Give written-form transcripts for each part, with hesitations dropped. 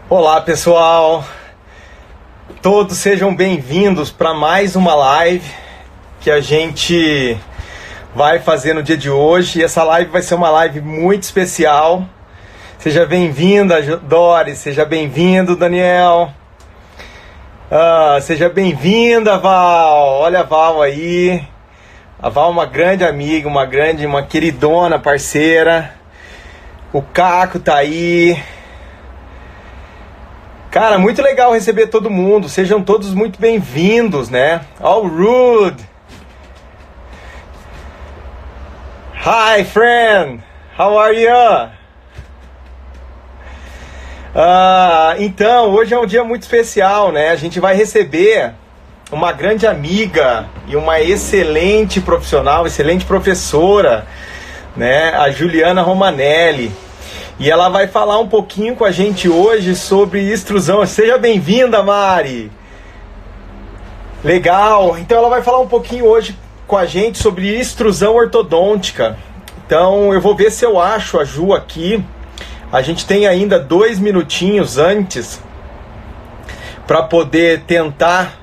Olá, pessoal! Todos sejam bem-vindos para mais uma live que a gente vai fazer no dia de hoje. E essa live vai ser uma live muito especial. Seja bem-vinda, Doris, seja bem-vindo, Daniel. Seja bem-vinda, Val. Olha a Val aí. A Val é uma grande amiga, uma queridona parceira. O Caco tá aí. Cara, muito legal receber todo mundo. Sejam todos muito bem-vindos, né? All Rude. Hi, friend. How are you? Então, hoje é um dia muito especial, né? A gente vai receber uma grande amiga e uma excelente profissional, excelente professora, né? A Juliana Romanelli. E ela vai falar um pouquinho com a gente hoje sobre extrusão. Seja bem-vinda, Mari! Legal! Então ela vai falar um pouquinho hoje com a gente sobre extrusão ortodôntica. Então eu vou ver se eu acho a Ju aqui. A gente tem ainda 2 minutinhos antes para poder tentar.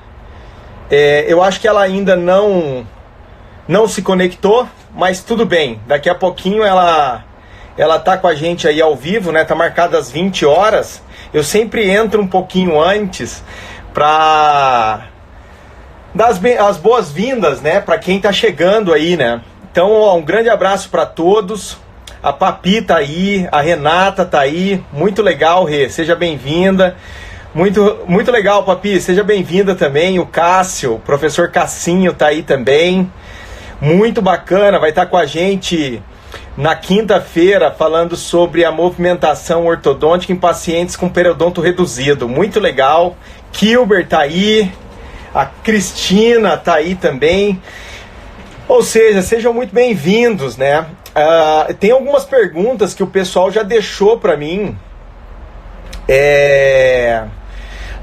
Eu acho que ela ainda não se conectou, mas tudo bem. Daqui a pouquinho ela tá com a gente aí ao vivo, né? Tá marcado às 20 horas. Eu sempre entro um pouquinho antes para dar as boas-vindas, né? Para quem tá chegando aí, né? Então, ó, um grande abraço para todos. A Papi tá aí, a Renata tá aí. Muito legal, Rê. Seja bem-vinda. Muito legal, Papi. Seja bem-vinda também. O Cássio, o professor Cassinho tá aí também. Muito bacana. Vai estar com a gente na quinta-feira, falando sobre a movimentação ortodôntica em pacientes com periodonto reduzido. Muito legal. Kilber tá aí. A Cristina tá aí também. Ou seja, sejam muito bem-vindos, né? Tem algumas perguntas que o pessoal já deixou para mim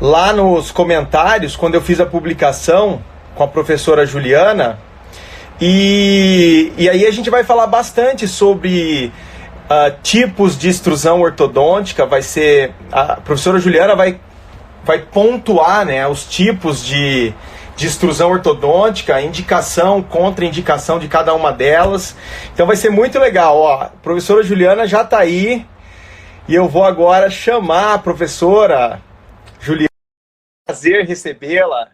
lá nos comentários, quando eu fiz a publicação com a professora Juliana. E aí a gente vai falar bastante sobre tipos de extrusão ortodôntica. A professora Juliana vai pontuar, né, os tipos de extrusão ortodôntica, indicação, contraindicação de cada uma delas. Então vai ser muito legal. Ó, a professora Juliana já está aí e eu vou agora chamar a professora Juliana. Prazer recebê-la.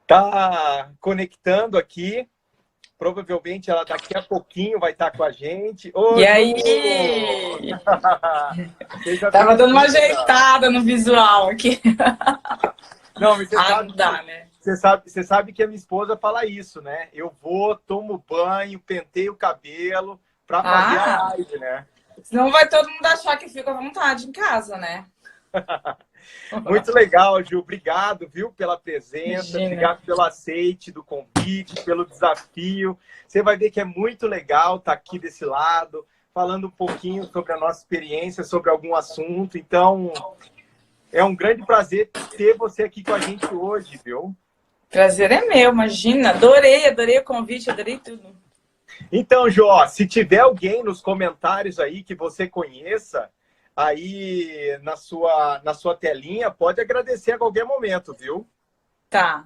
Tá conectando aqui. Provavelmente ela daqui a pouquinho vai estar com a gente. Oi, e aí? Tava dando uma ajeitada no visual aqui. Não, mas não dá, né? Você sabe que a minha esposa fala isso, né? Eu vou, tomo banho, penteio o cabelo para fazer a live, né? Senão vai todo mundo achar que fica à vontade em casa, né? Muito legal, Ju. Obrigado, viu, pela presença. Imagina. Obrigado pelo aceite do convite, pelo desafio. Você vai ver que é muito legal estar aqui desse lado, falando um pouquinho sobre a nossa experiência, sobre algum assunto. Então, é um grande prazer ter você aqui com a gente hoje, viu? Prazer é meu, imagina. Adorei o convite, adorei tudo. Então, Ju, se tiver alguém nos comentários aí que você conheça, aí na sua telinha, pode agradecer a qualquer momento, viu? Tá.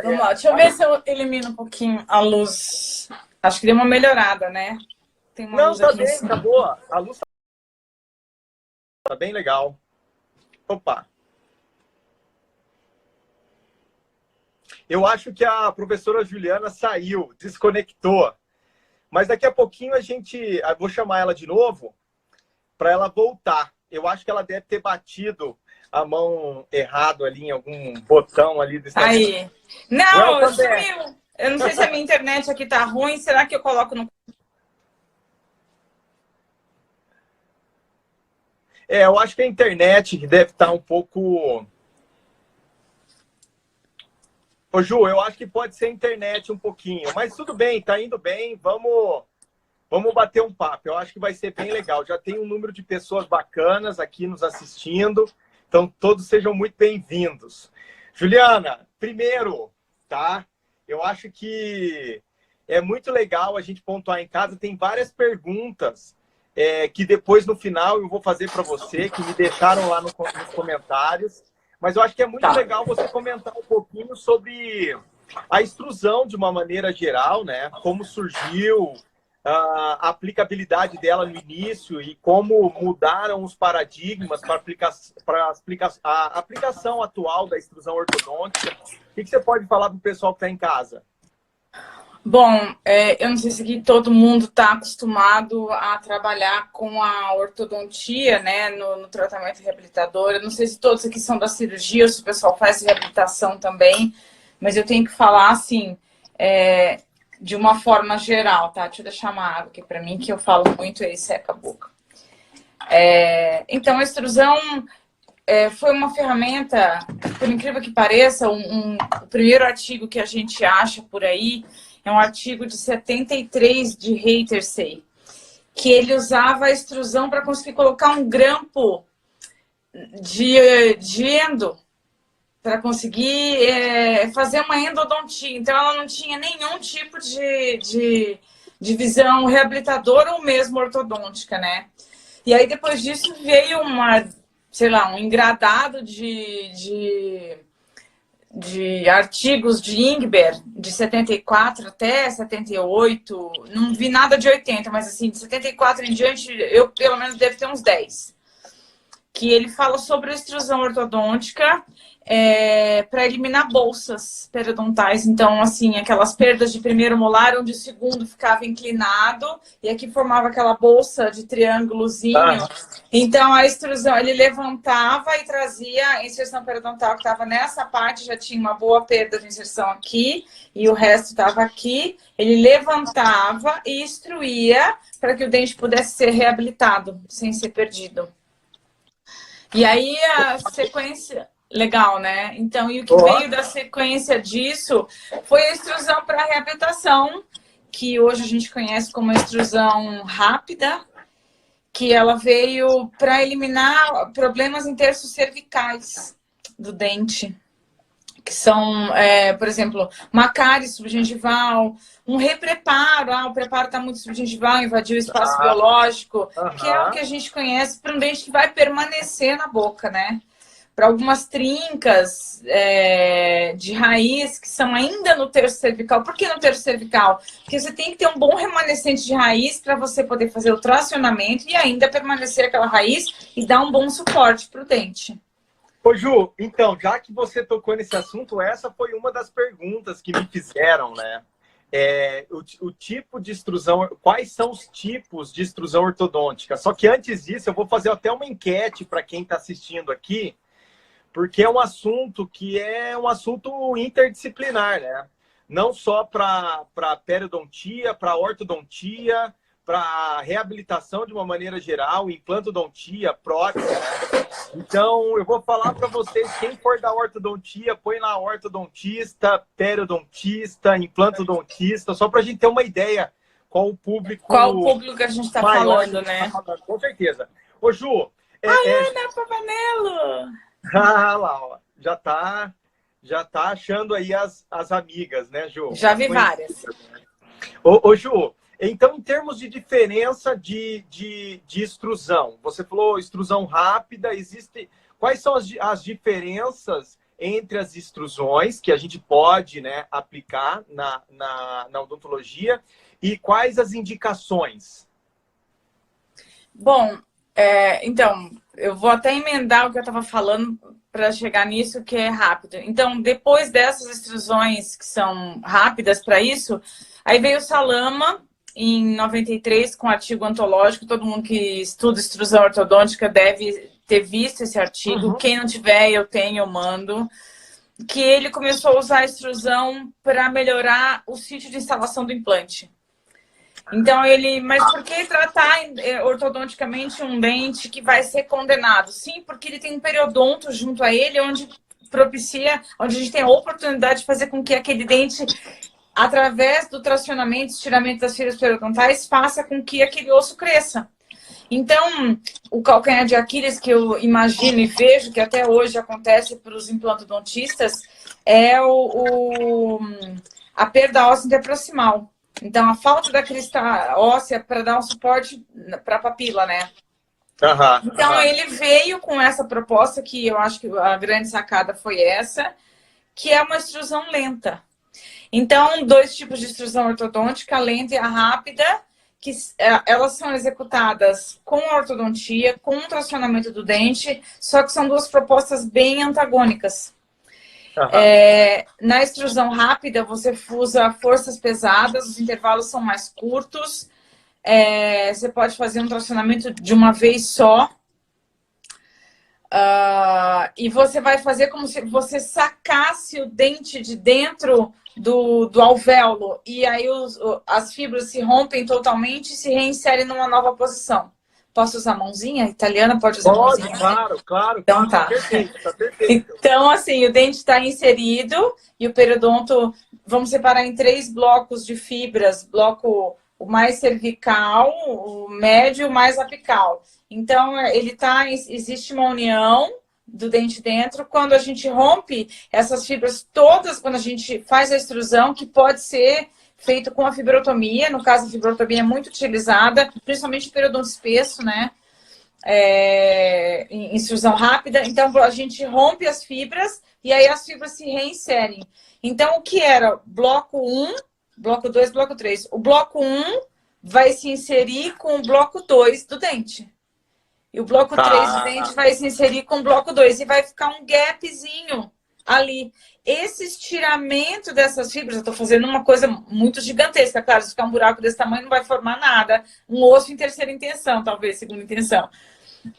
Vamos lá, deixa eu ver se eu elimino um pouquinho a luz. Acho que deu uma melhorada, né? Tem uma luz aqui bem, tá boa. A luz tá bem legal. Opa. Eu acho que a professora Juliana saiu, desconectou. Mas daqui a pouquinho eu vou chamar ela de novo para ela voltar. Eu acho que ela deve ter batido a mão errado ali em algum botão ali do Instagram. Aí. Não, sumiu. Eu não sei se a minha internet aqui tá ruim. Será que eu coloco no... Eu acho que a internet deve estar um pouco... Ô, Ju, eu acho que pode ser a internet um pouquinho. Mas tudo bem, tá indo bem. Vamos bater um papo. Eu acho que vai ser bem legal. Já tem um número de pessoas bacanas aqui nos assistindo. Então, todos sejam muito bem-vindos. Juliana, primeiro, tá? Eu acho que é muito legal a gente pontuar em casa. Tem várias perguntas que depois, no final, eu vou fazer para você, que me deixaram lá nos comentários. Mas eu acho que é muito legal você comentar um pouquinho sobre a extrusão de uma maneira geral, né? Como surgiu, a aplicabilidade dela no início e como mudaram os paradigmas para a aplicação atual da extrusão ortodôntica. O que você pode falar para o pessoal que está em casa? Bom, eu não sei se aqui todo mundo está acostumado a trabalhar com a ortodontia, né, no tratamento reabilitador. Eu não sei se todos aqui são da cirurgia ou se o pessoal faz reabilitação também, mas eu tenho que falar, assim, de uma forma geral, tá? Deixa eu deixar uma água aqui para mim, que eu falo muito e aí seca a boca. Então, a extrusão foi uma ferramenta, por incrível que pareça, o primeiro artigo que a gente acha por aí é um artigo de 73 de Reitersey, que ele usava a extrusão para conseguir colocar um grampo de endo, para conseguir fazer uma endodontia. Então, ela não tinha nenhum tipo de visão reabilitadora ou mesmo ortodôntica, né? E aí, depois disso, veio um engradado de artigos de Ingber, de 74 até 78, não vi nada de 80, mas assim, de 74 em diante, eu pelo menos devo ter uns 10. Que ele fala sobre a extrusão ortodôntica para eliminar bolsas periodontais. Então, assim, aquelas perdas de primeiro molar, onde o segundo ficava inclinado, e aqui formava aquela bolsa de triângulozinho. Então, a extrusão, ele levantava e trazia a inserção periodontal que estava nessa parte, já tinha uma boa perda de inserção aqui, e o resto estava aqui. Ele levantava e extruía para que o dente pudesse ser reabilitado, sem ser perdido. E aí, a sequência... Legal, né? Então, e o que veio da sequência disso foi a extrusão para reabilitação, que hoje a gente conhece como extrusão rápida, que ela veio para eliminar problemas intercervicais do dente, que são, por exemplo, uma cárie subgengival, um repreparo, o preparo está muito subgengival, invadiu o espaço biológico, que é o que a gente conhece para um dente que vai permanecer na boca, né? Para algumas trincas de raiz que são ainda no terço cervical. Por que no terço cervical? Porque você tem que ter um bom remanescente de raiz para você poder fazer o tracionamento e ainda permanecer aquela raiz e dar um bom suporte para o dente. Ô Ju, então, já que você tocou nesse assunto, essa foi uma das perguntas que me fizeram, né? O tipo de extrusão, quais são os tipos de extrusão ortodôntica? Só que antes disso, eu vou fazer até uma enquete para quem está assistindo aqui, porque é um assunto que é um assunto interdisciplinar, né? Não só para periodontia, para ortodontia, para reabilitação de uma maneira geral, implantodontia, prótese, né? Então, eu vou falar para vocês, quem for da ortodontia, põe lá ortodontista, periodontista, implantodontista, só para a gente ter uma ideia qual o público... Qual o público que a gente está falando, né? Com certeza. Ô, Ju... Ana Pavanello! Ah, lá, ó. Já tá achando aí as amigas, né, Ju? Já vi várias. Ô, Ju, então, em termos de diferença de extrusão, você falou extrusão rápida, quais são as diferenças entre as extrusões que a gente pode, né, aplicar na odontologia e quais as indicações? Bom, então, eu vou até emendar o que eu estava falando para chegar nisso, que é rápido. Então, depois dessas extrusões que são rápidas para isso, aí veio o Salama, em 93, com um artigo antológico. Todo mundo que estuda extrusão ortodôntica deve ter visto esse artigo. Uhum. Quem não tiver, eu mando. Que ele começou a usar a extrusão para melhorar o sítio de instalação do implante. Então, mas por que tratar ortodonticamente um dente que vai ser condenado? Sim, porque ele tem um periodonto junto a ele, onde a gente tem a oportunidade de fazer com que aquele dente, através do tracionamento, estiramento das filas periodontais, faça com que aquele osso cresça. Então, o calcanhar de Aquiles, que eu imagino e vejo que até hoje acontece para os implantodontistas, é a perda óssea interproximal. Então, a falta da crista óssea para dar um suporte para a papila, né? Então, ele veio com essa proposta, que eu acho que a grande sacada foi essa, que é uma extrusão lenta. Então, dois tipos de extrusão ortodôntica, a lenta e a rápida, que elas são executadas com a ortodontia, com o tracionamento do dente, só que são duas propostas bem antagônicas. Na extrusão rápida, você usa forças pesadas, os intervalos são mais curtos, você pode fazer um tracionamento de uma vez só, e você vai fazer como se você sacasse o dente de dentro do alvéolo, e aí as fibras se rompem totalmente e se reinserem numa nova posição. Posso usar a mãozinha? Italiana pode usar a mãozinha? Claro. Então tá. Perfeito. Então, assim, o dente está inserido e o periodonto, vamos separar em 3 blocos de fibras, bloco o mais cervical, o médio e o mais apical. Então, existe uma união do dente dentro. Quando a gente rompe essas fibras todas, quando a gente faz a extrusão, que pode ser feito com a fibrotomia, no caso a fibrotomia é muito utilizada, principalmente no periodonto espesso, né? Em extrusão rápida. Então, a gente rompe as fibras e aí as fibras se reinserem. Então, o que era bloco 1, bloco 2, bloco 3? O bloco 1 vai se inserir com o bloco 2 do dente. E o bloco 3 do dente vai se inserir com o bloco 2. E vai ficar um gapzinho ali. Esse estiramento dessas fibras, eu estou fazendo uma coisa muito gigantesca. Claro, se ficar um buraco desse tamanho, não vai formar nada. Um osso em terceira intenção, talvez, segunda intenção.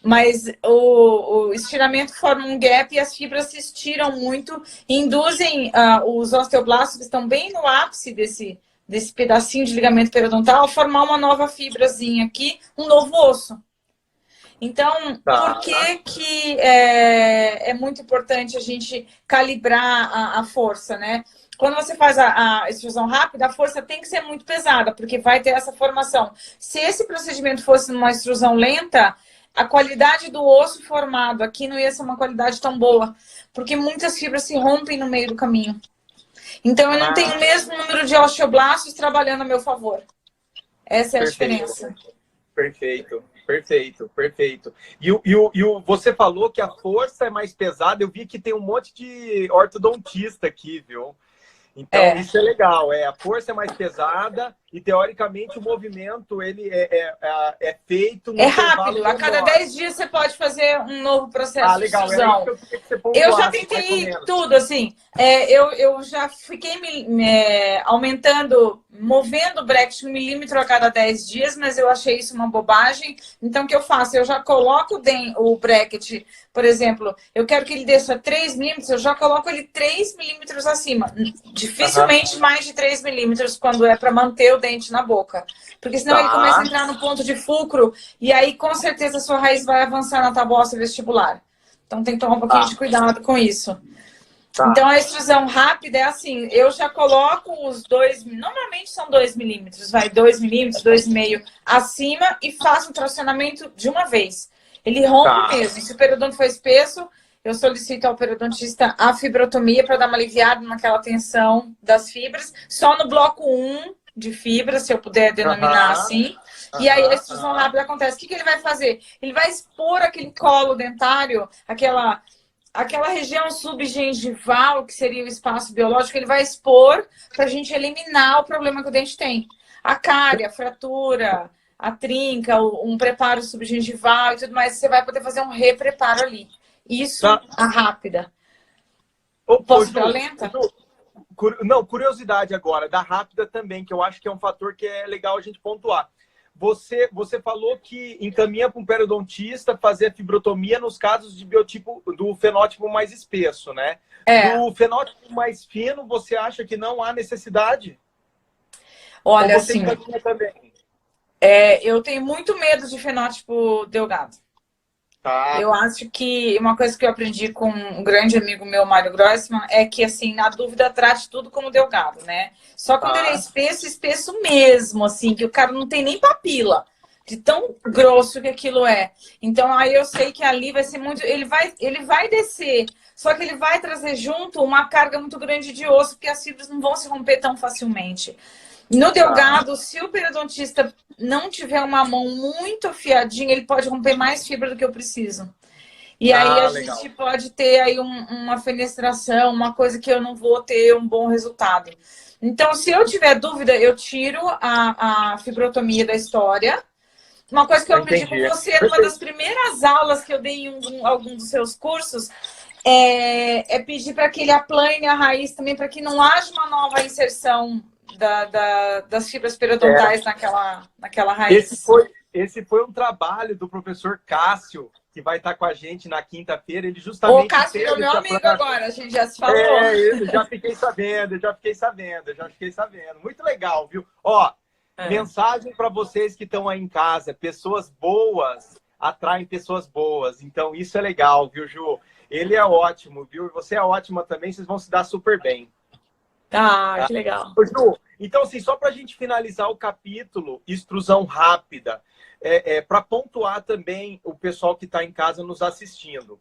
Mas o estiramento forma um gap e as fibras se estiram muito e induzem os osteoblastos, que estão bem no ápice desse pedacinho de ligamento periodontal, a formar uma nova fibrazinha aqui, um novo osso. Então, por que é muito importante a gente calibrar a força, né? Quando você faz a extrusão rápida, a força tem que ser muito pesada, porque vai ter essa formação. Se esse procedimento fosse numa extrusão lenta, a qualidade do osso formado aqui não ia ser uma qualidade tão boa, porque muitas fibras se rompem no meio do caminho. Então, eu não tenho o mesmo número de osteoblastos trabalhando a meu favor. Essa é a diferença. Perfeito. E você falou que a força é mais pesada. Eu vi que tem um monte de ortodontista aqui, viu? Então, isso é legal. A força é mais pesada e, teoricamente, o movimento ele é feito no rápido. A cada 10 dias você pode fazer um novo processo de extrusão. Eu já tentei tudo, assim. Eu já fiquei aumentando, movendo o bracket 1 milímetro a cada 10 dias, mas eu achei isso uma bobagem. Então, o que eu faço? Eu já coloco o bracket, por exemplo, eu quero que ele desça 3 milímetros, eu já coloco ele 3 milímetros acima. Dificilmente mais de 3 milímetros quando é para manter o dente na boca. Porque senão ele começa a entrar no ponto de fulcro e aí com certeza a sua raiz vai avançar na tábua óssea vestibular. Então tem que tomar um pouquinho de cuidado com isso. Então a extrusão rápida é assim, eu já coloco os 2, normalmente são 2 milímetros, vai 2 milímetros, 2,5 acima e faço um tracionamento de uma vez. Ele rompe mesmo. Se o periodonto for espesso, eu solicito ao periodontista a fibrotomia para dar uma aliviada naquela tensão das fibras. Só no bloco 1 de fibras, se eu puder denominar assim. E aí a extrusão rápida acontece. O que ele vai fazer? Ele vai expor aquele colo dentário, aquela região subgengival, que seria o espaço biológico, ele vai expor para a gente eliminar o problema que o dente tem. A cárie, a fratura, a trinca, um preparo subgengival e tudo mais. Você vai poder fazer um repreparo ali. Isso, a rápida. Posso ir pra lenta? Não, curiosidade agora, da rápida também, que eu acho que é um fator que é legal a gente pontuar. Você falou que encaminha para um periodontista fazer a fibrotomia nos casos de biotipo, do fenótipo mais espesso, né? Do fenótipo mais fino, você acha que não há necessidade? Olha, assim, eu tenho muito medo de fenótipo delgado. Eu acho que uma coisa que eu aprendi com um grande amigo meu, Mário Grossman, é que, assim, na dúvida, trate tudo como delgado, né? Só quando ele é espesso, espesso mesmo, assim, que o cara não tem nem papila, de tão grosso que aquilo é. Então, aí eu sei que ali vai ser muito... Ele vai descer, só que ele vai trazer junto uma carga muito grande de osso, porque as fibras não vão se romper tão facilmente. No Tá. delgado, se o periodontista não tiver uma mão muito afiadinha, ele pode romper mais fibra do que eu preciso. E aí a Ah, legal. gente pode ter aí uma fenestração, uma coisa que eu não vou ter um bom resultado. Então, se eu tiver dúvida, eu tiro a fibrotomia da história. Uma coisa que eu aprendi com Entendi. você numa das primeiras aulas que eu dei em algum dos seus cursos é pedir para que ele aplane a raiz também, para que não haja uma nova inserção das fibras É, periodontais naquela esse raiz. foi, esse foi um trabalho do professor Cássio, que vai estar com a gente na quinta-feira. Ele O justamente Cássio virou fez meu esse amigo aplanamento. agora, a gente já se falou. É, eu já fiquei sabendo, eu já fiquei sabendo, eu já fiquei sabendo. Muito legal, viu? Ó, É. mensagem para vocês que estão aí em casa: pessoas boas atraem pessoas boas. Então, isso é legal, viu, Ju? Ele é ótimo, viu? E você é ótima também, vocês vão se dar super bem. Ah, Tá? que legal. Ô, Ju, então, assim, só para a gente finalizar o capítulo, extrusão rápida, para pontuar também o pessoal que está em casa nos assistindo.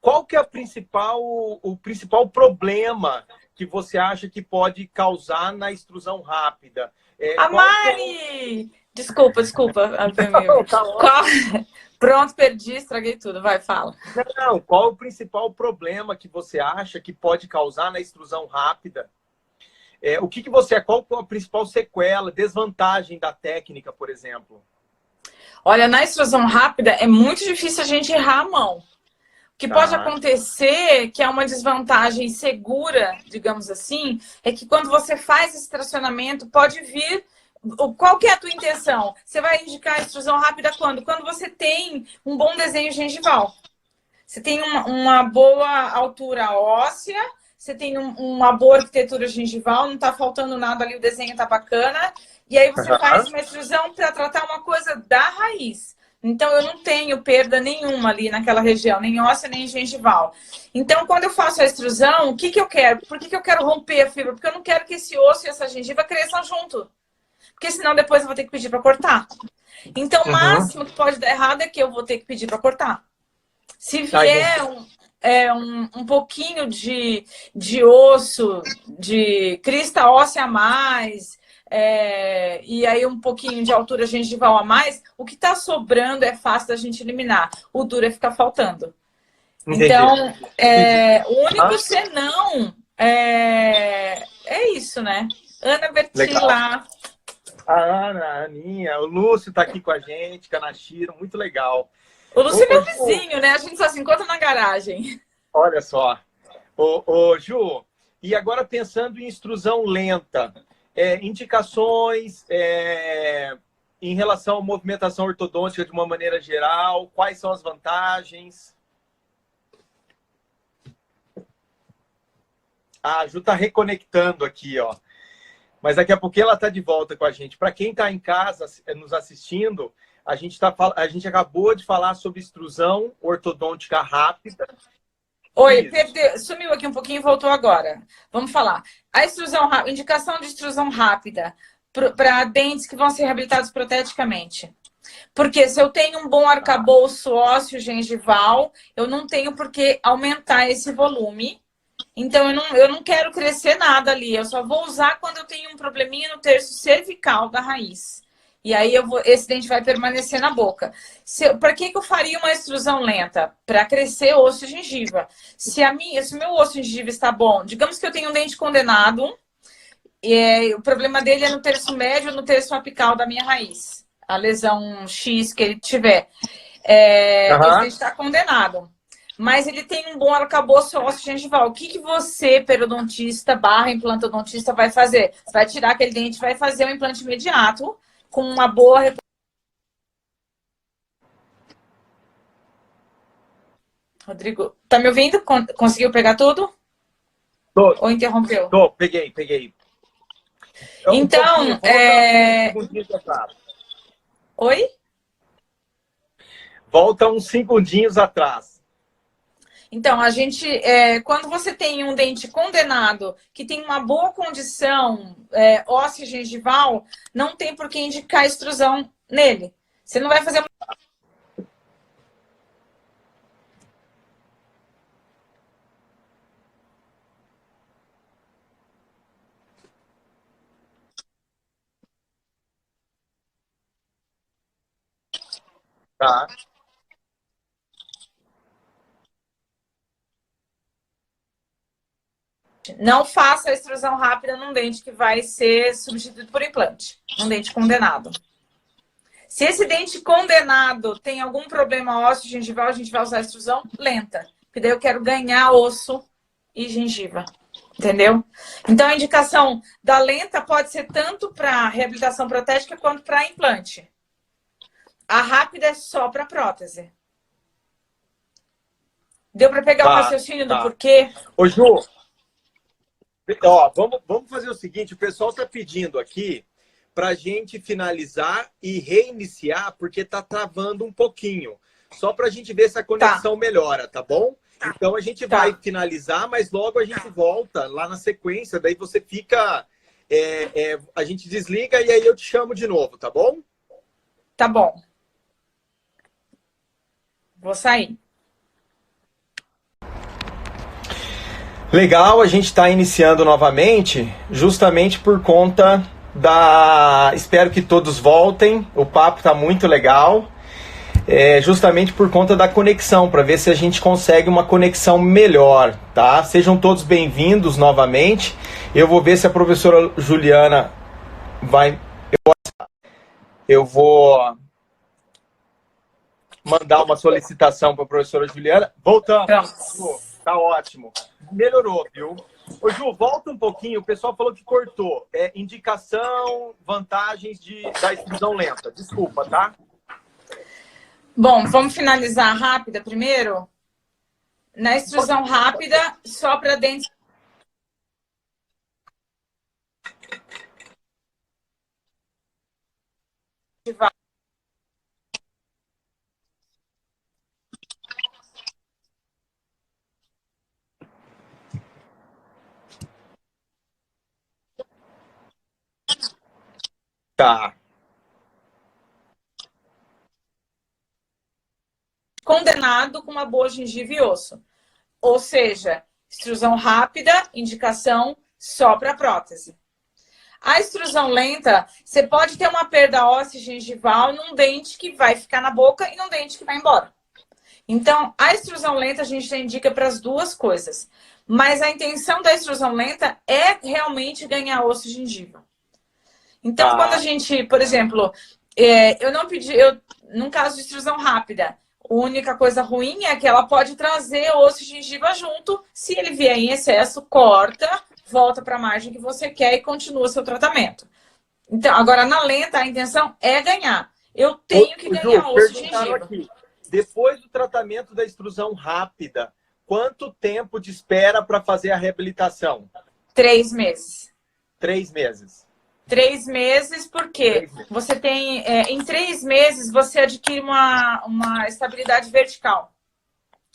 Qual que é o principal problema que você acha que pode causar na extrusão rápida? A Qual que é Mari! Desculpa, tá Qual... ótimo. Pronto, perdi, estraguei tudo. Vai, fala. Não, qual é o principal problema que você acha que pode causar na extrusão rápida? Qual que é a principal sequela, desvantagem da técnica, por exemplo? Olha, na extrusão rápida é muito difícil a gente errar a mão. O que pode Tá. acontecer, que é uma desvantagem segura, digamos assim, é que quando você faz esse tracionamento, pode vir. Qual que é a tua intenção? Você vai indicar a extrusão rápida quando? Quando você tem um bom desenho gengival. Você tem uma boa altura óssea, você tem uma boa arquitetura gengival, não está faltando nada ali, o desenho está bacana. E aí você faz Uhum. uma extrusão para tratar uma coisa da raiz. Então, eu não tenho perda nenhuma ali naquela região, nem óssea, nem gengival. Então, quando eu faço a extrusão, o que, que eu quero? Por que, que eu quero romper a fibra? Porque eu não quero que esse osso e essa gengiva cresçam junto. Porque senão depois eu vou ter que pedir para cortar. Então, o Uhum. máximo que pode dar errado é que eu vou ter que pedir para cortar. Se Tá, entendi. vier um pouquinho de osso, de crista óssea a mais, e aí um pouquinho de altura gengival a mais, o que está sobrando é fácil da gente eliminar. O duro é ficar faltando. Entendi. Então, Entendi. o Ah, único senão é isso, né? Ana legal. Bertila. A Ana, a Aninha, o Lúcio está aqui com a gente, Kanashiro, muito legal. O Lúcio é meu Ju, vizinho, né? A gente só se encontra na garagem. olha só. Ju, e agora pensando em extrusão lenta, indicações em relação à movimentação ortodôntica de uma maneira geral, quais são as vantagens? A Ju está reconectando aqui, ó. Mas daqui a pouco ela está de volta com a gente. Para quem está em casa nos assistindo, a gente acabou de falar sobre extrusão ortodôntica rápida. Oi, Isso. sumiu aqui um pouquinho e voltou agora. Vamos falar. A extrusão rápida, indicação de extrusão rápida para dentes que vão ser reabilitados proteticamente. Porque se eu tenho um bom arcabouço ósseo gengival, eu não tenho por que aumentar esse volume. Então, eu não quero crescer nada ali. Eu só vou usar quando eu tenho um probleminha no terço cervical da raiz. E aí esse dente vai permanecer na boca. Para que eu faria uma extrusão lenta? Para crescer osso e gengiva. Se o meu osso e gengiva está bom, digamos que eu tenho um dente condenado, o problema dele é no terço médio ou no terço apical da minha raiz. A lesão X que ele tiver. Esse Aham. dente está condenado. Mas ele tem um bom arcabouço ósseo gengival. O que, que você, periodontista barra implantodontista, vai fazer? Você vai tirar aquele dente, vai fazer um implante imediato com uma boa. Rodrigo, tá me ouvindo? Conseguiu pegar tudo? Tô, Ou interrompeu? peguei. Um pouquinho, Então, volta uns segundinhos atrás. oi? Volta uns segundinhos atrás. Então, quando você tem um dente condenado que tem uma boa condição óssea e gengival, não tem por que indicar extrusão nele. Você não vai fazer. Tá. Não faça a extrusão rápida num dente que vai ser substituído por implante, num dente condenado. Se esse dente condenado tem algum problema ósseo gengival, a gente vai usar a extrusão lenta, porque daí eu quero ganhar osso e gengiva, entendeu? Então a indicação da lenta pode ser tanto para reabilitação protética quanto para implante. A rápida é só para prótese. Deu para pegar o raciocínio do porquê? Ô, Ju, ó, vamos fazer o seguinte, o pessoal está pedindo aqui para a gente finalizar e reiniciar, porque tá travando um pouquinho. Só para a gente ver se a conexão melhora, tá bom? Então a gente vai finalizar, mas logo a gente volta lá na sequência, daí você fica... a gente desliga e aí eu te chamo de novo, tá bom? Tá bom. Vou sair. Legal, a gente está iniciando novamente, justamente por conta da... Espero que todos voltem, o papo está muito legal. Justamente por conta da conexão, para ver se a gente consegue uma conexão melhor, tá? Sejam todos bem-vindos novamente. Eu vou ver se a professora Juliana vai... Eu vou mandar uma solicitação para a professora Juliana. Voltamos. Ju, tá ótimo. Melhorou, viu? Ô, Ju, volta um pouquinho. O pessoal falou que cortou. Indicação, vantagens da extrusão lenta. Desculpa, tá? Bom, vamos finalizar rápida primeiro? Na extrusão rápida, só para dentes. Tá. Condenado com uma boa gengiva e osso. Ou seja, extrusão rápida, indicação só para prótese. A extrusão lenta, você pode ter uma perda óssea gengival num dente que vai ficar na boca e num dente que vai embora. Então, a extrusão lenta a gente indica para as duas coisas. Mas a intenção da extrusão lenta é realmente ganhar osso e gengiva. Então, quando a gente, por exemplo, eu não pedi, num caso de extrusão rápida, a única coisa ruim é que ela pode trazer osso e gengiva junto. Se ele vier em excesso, corta, volta para a margem que você quer e continua seu tratamento. Então, agora na lenta, a intenção é ganhar. Eu tenho que ganhar osso e gengiva. Aqui, depois do tratamento da extrusão rápida, quanto tempo de espera para fazer a reabilitação? 3 meses. 3 meses. 3 meses, porque você tem... em 3 meses, você adquire uma estabilidade vertical.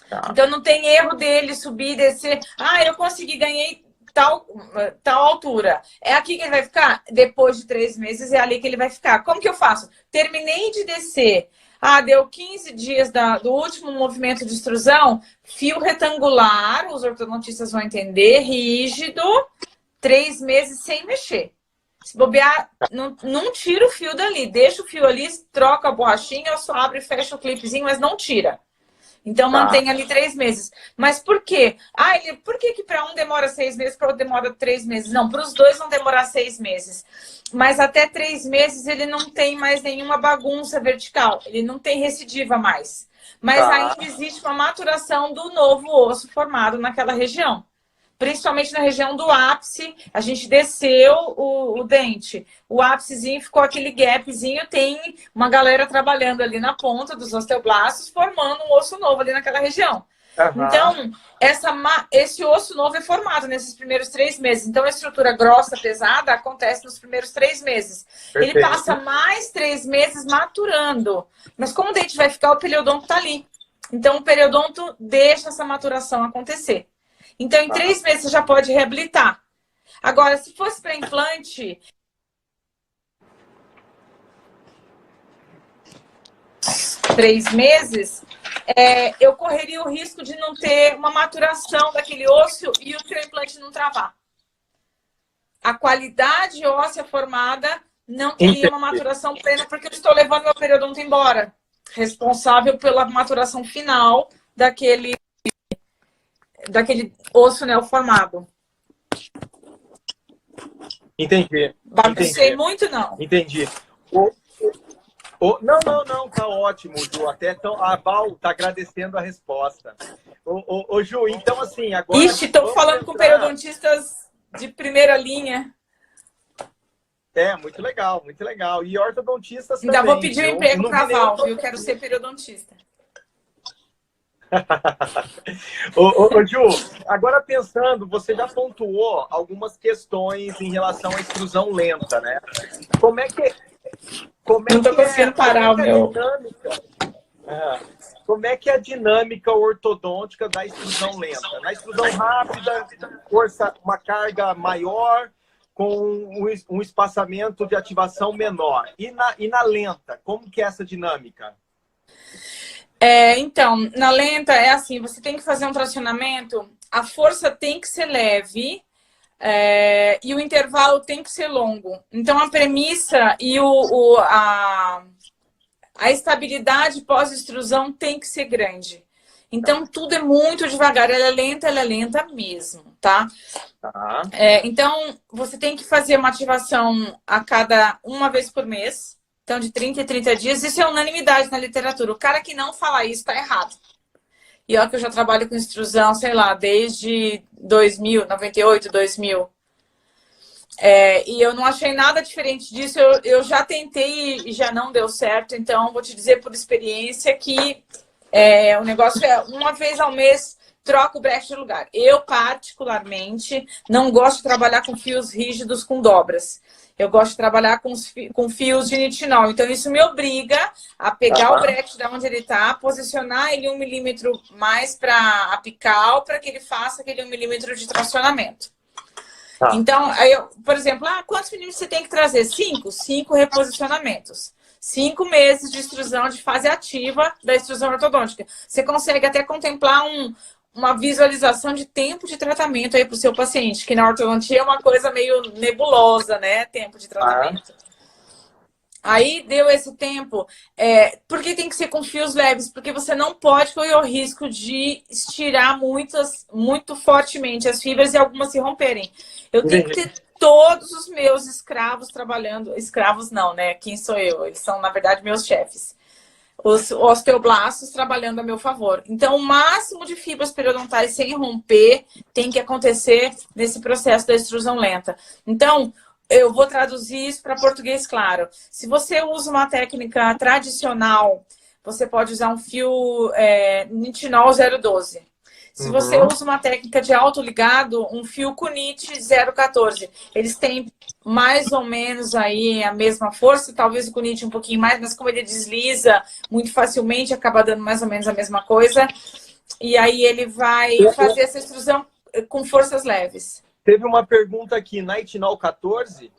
Tá. Então, não tem erro dele subir e descer. Ah, eu consegui, ganhei tal altura. É aqui que ele vai ficar? Depois de 3 meses, é ali que ele vai ficar. Como que eu faço? Terminei de descer. Ah, deu 15 dias do último movimento de extrusão. Fio retangular, os ortodontistas vão entender, rígido, 3 meses sem mexer. Se bobear, não tira o fio dali. Deixa o fio ali, troca a borrachinha, ou só abre e fecha o clipezinho, mas não tira. Então, mantém ali 3 meses. Mas por quê? Por que para um demora 6 meses, para outro demora 3 meses? Não, para os dois vão demorar 6 meses. Mas até 3 meses ele não tem mais nenhuma bagunça vertical. Ele não tem recidiva mais. Mas ainda existe uma maturação do novo osso formado naquela região. Principalmente na região do ápice, a gente desceu o dente. O ápicezinho ficou aquele gapzinho, tem uma galera trabalhando ali na ponta dos osteoblastos, formando um osso novo ali naquela região. Uhum. Então, esse osso novo é formado nesses primeiros 3 meses. Então, a estrutura grossa, pesada, acontece nos primeiros 3 meses. Perfeito. Ele passa mais 3 meses maturando. Mas como o dente vai ficar, o periodonto está ali. Então, o periodonto deixa essa maturação acontecer. Então, em 3 meses, você já pode reabilitar. Agora, se fosse para implante... 3 meses, eu correria o risco de não ter uma maturação daquele osso e o seu implante não travar. A qualidade óssea formada não teria uma maturação plena porque eu estou levando meu periodonto embora. responsável pela maturação final daquele osso neoformado. Entendi. Baguncei muito, não? Entendi. Não, tá ótimo, Ju. Até então, a Val tá agradecendo a resposta. Ju, então assim, agora. Ixi, estou falando com periodontistas de primeira linha. Muito legal, muito legal. E ortodontistas ainda também. Vou pedir um emprego para a Val, viu? Eu quero ser periodontista. Ju, agora pensando, você já pontuou algumas questões em relação à extrusão lenta, né? Não tô conseguindo parar o meu. Como é que é a dinâmica ortodôntica da extrusão lenta? Na extrusão rápida, força, uma carga maior, com um espaçamento de ativação menor. E na lenta, como que é essa dinâmica? Então, na lenta é assim, você tem que fazer um tracionamento, a força tem que ser leve e o intervalo tem que ser longo. Então, a premissa e a estabilidade pós-extrusão tem que ser grande. Então, tudo é muito devagar. Ela é lenta mesmo, tá? Então, você tem que fazer uma ativação uma vez por mês. Então, de 30 em 30 dias. Isso é unanimidade na literatura. O cara que não fala isso tá errado. E olha que eu já trabalho com extrusão, sei lá, desde 2000, 98, 2000. E eu não achei nada diferente disso. Eu já tentei e já não deu certo. Então, vou te dizer por experiência que o negócio é uma vez ao mês, troca o breque de lugar. Eu, particularmente, não gosto de trabalhar com fios rígidos com dobras. Eu gosto de trabalhar com fios de nitinol. Então, isso me obriga a pegar o breque de onde ele está, posicionar ele 1 milímetro mais para apical, para que ele faça aquele 1 milímetro de tracionamento. Então, por exemplo, quantos milímetros você tem que trazer? 5? 5 reposicionamentos. 5 meses de extrusão de fase ativa da extrusão ortodôntica. Você consegue até contemplar uma visualização de tempo de tratamento aí para o seu paciente, que na ortodontia é uma coisa meio nebulosa, né? Tempo de tratamento. Aí deu esse tempo. Por que tem que ser com fios leves? Porque você não pode correr o risco de estirar muito fortemente as fibras e algumas se romperem. Eu tenho que ter todos os meus escravos trabalhando. Escravos não, né? Quem sou eu? Eles são, na verdade, meus chefes. Os osteoblastos trabalhando a meu favor. Então, o máximo de fibras periodontais sem romper tem que acontecer nesse processo da extrusão lenta. Então, eu vou traduzir isso para português claro. Se você usa uma técnica tradicional, você pode usar um fio nitinol 012. Se você usa uma técnica de autoligado, um fio Cunit 014. Eles têm mais ou menos aí a mesma força, talvez o Cunit um pouquinho mais, mas como ele desliza muito facilmente, acaba dando mais ou menos a mesma coisa. E aí ele vai fazer essa extrusão com forças leves. Teve uma pergunta aqui, Nitinol 14?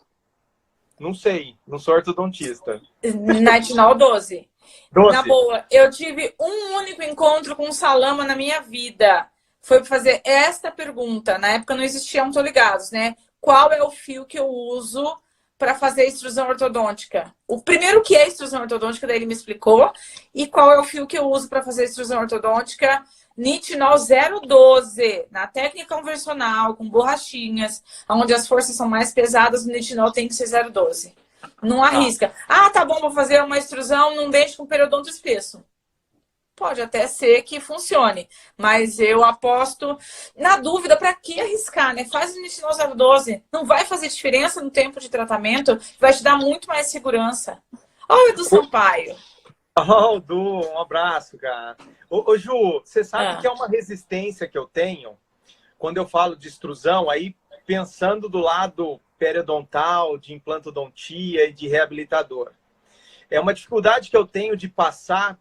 Não sei, não sou ortodontista. Nitinol 12. 12. Na boa, eu tive um único encontro com salama na minha vida. Foi para fazer esta pergunta. Na época não existiam autoligados, né? Qual é o fio que eu uso para fazer extrusão ortodôntica? O primeiro que é extrusão ortodôntica, daí ele me explicou. E qual é o fio que eu uso para fazer extrusão ortodôntica? Nitinol 012, na técnica convencional, com borrachinhas, onde as forças são mais pesadas, o nitinol tem que ser 012. Não arrisca. Tá bom, vou fazer uma extrusão num dente com periodonto espesso. Pode até ser que funcione, mas eu aposto, na dúvida, para que arriscar, né? Faz o nitinol 012, não vai fazer diferença no tempo de tratamento, vai te dar muito mais segurança. Olha o Edu Sampaio. Du, um abraço, cara. Ô Ju, você sabe que é uma resistência que eu tenho quando eu falo de extrusão, aí pensando do lado periodontal, de implantodontia e de reabilitador. É uma dificuldade que eu tenho de passar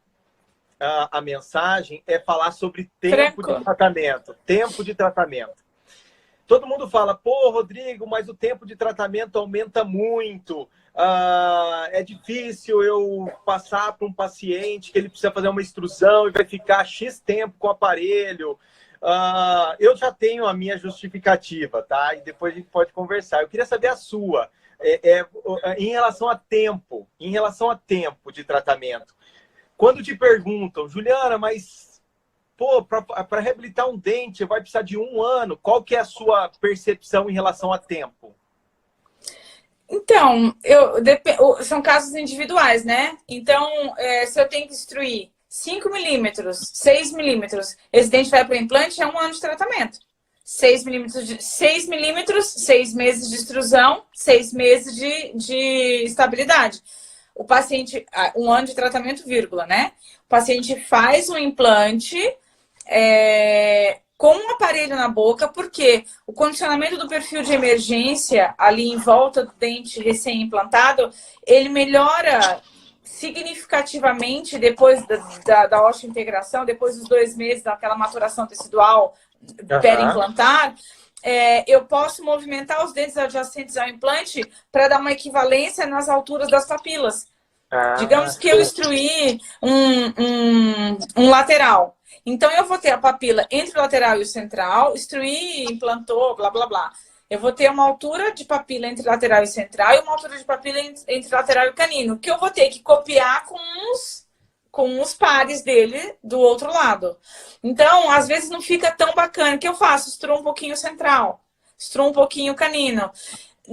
a mensagem, é falar sobre tempo de tratamento. Tempo de tratamento. Todo mundo fala, pô, Rodrigo, mas o tempo de tratamento aumenta muito. É difícil eu passar para um paciente que ele precisa fazer uma extrusão e vai ficar X tempo com o aparelho. Eu já tenho a minha justificativa, tá? E depois a gente pode conversar. Eu queria saber a sua. Em relação a tempo de tratamento. quando te perguntam, Juliana, mas pô, para reabilitar um dente vai precisar de 1 ano, qual que é a sua percepção em relação a tempo? Então, são casos individuais, né? Então, se eu tenho que extruir 5 milímetros, 6 milímetros, esse dente vai para o implante, é 1 ano de tratamento. 6 milímetros, 6 meses de extrusão, 6 meses de estabilidade. O paciente, 1 ano de tratamento, vírgula, né? O paciente faz um implante com um aparelho na boca, porque o condicionamento do perfil de emergência ali em volta do dente recém-implantado, ele melhora significativamente depois da osteointegração, depois dos 2 meses daquela maturação tecidual peri-implantar. Eu posso movimentar os dentes adjacentes ao implante para dar uma equivalência nas alturas das papilas. Digamos que eu instruí um lateral. Então, eu vou ter a papila entre o lateral e o central, instruí, implantou, blá, blá, blá. Eu vou ter uma altura de papila entre lateral e central e uma altura de papila entre lateral e canino, que eu vou ter que copiar com os pares dele do outro lado. Então, às vezes não fica tão bacana. O que eu faço? Instruo um pouquinho central, instruo um pouquinho canino.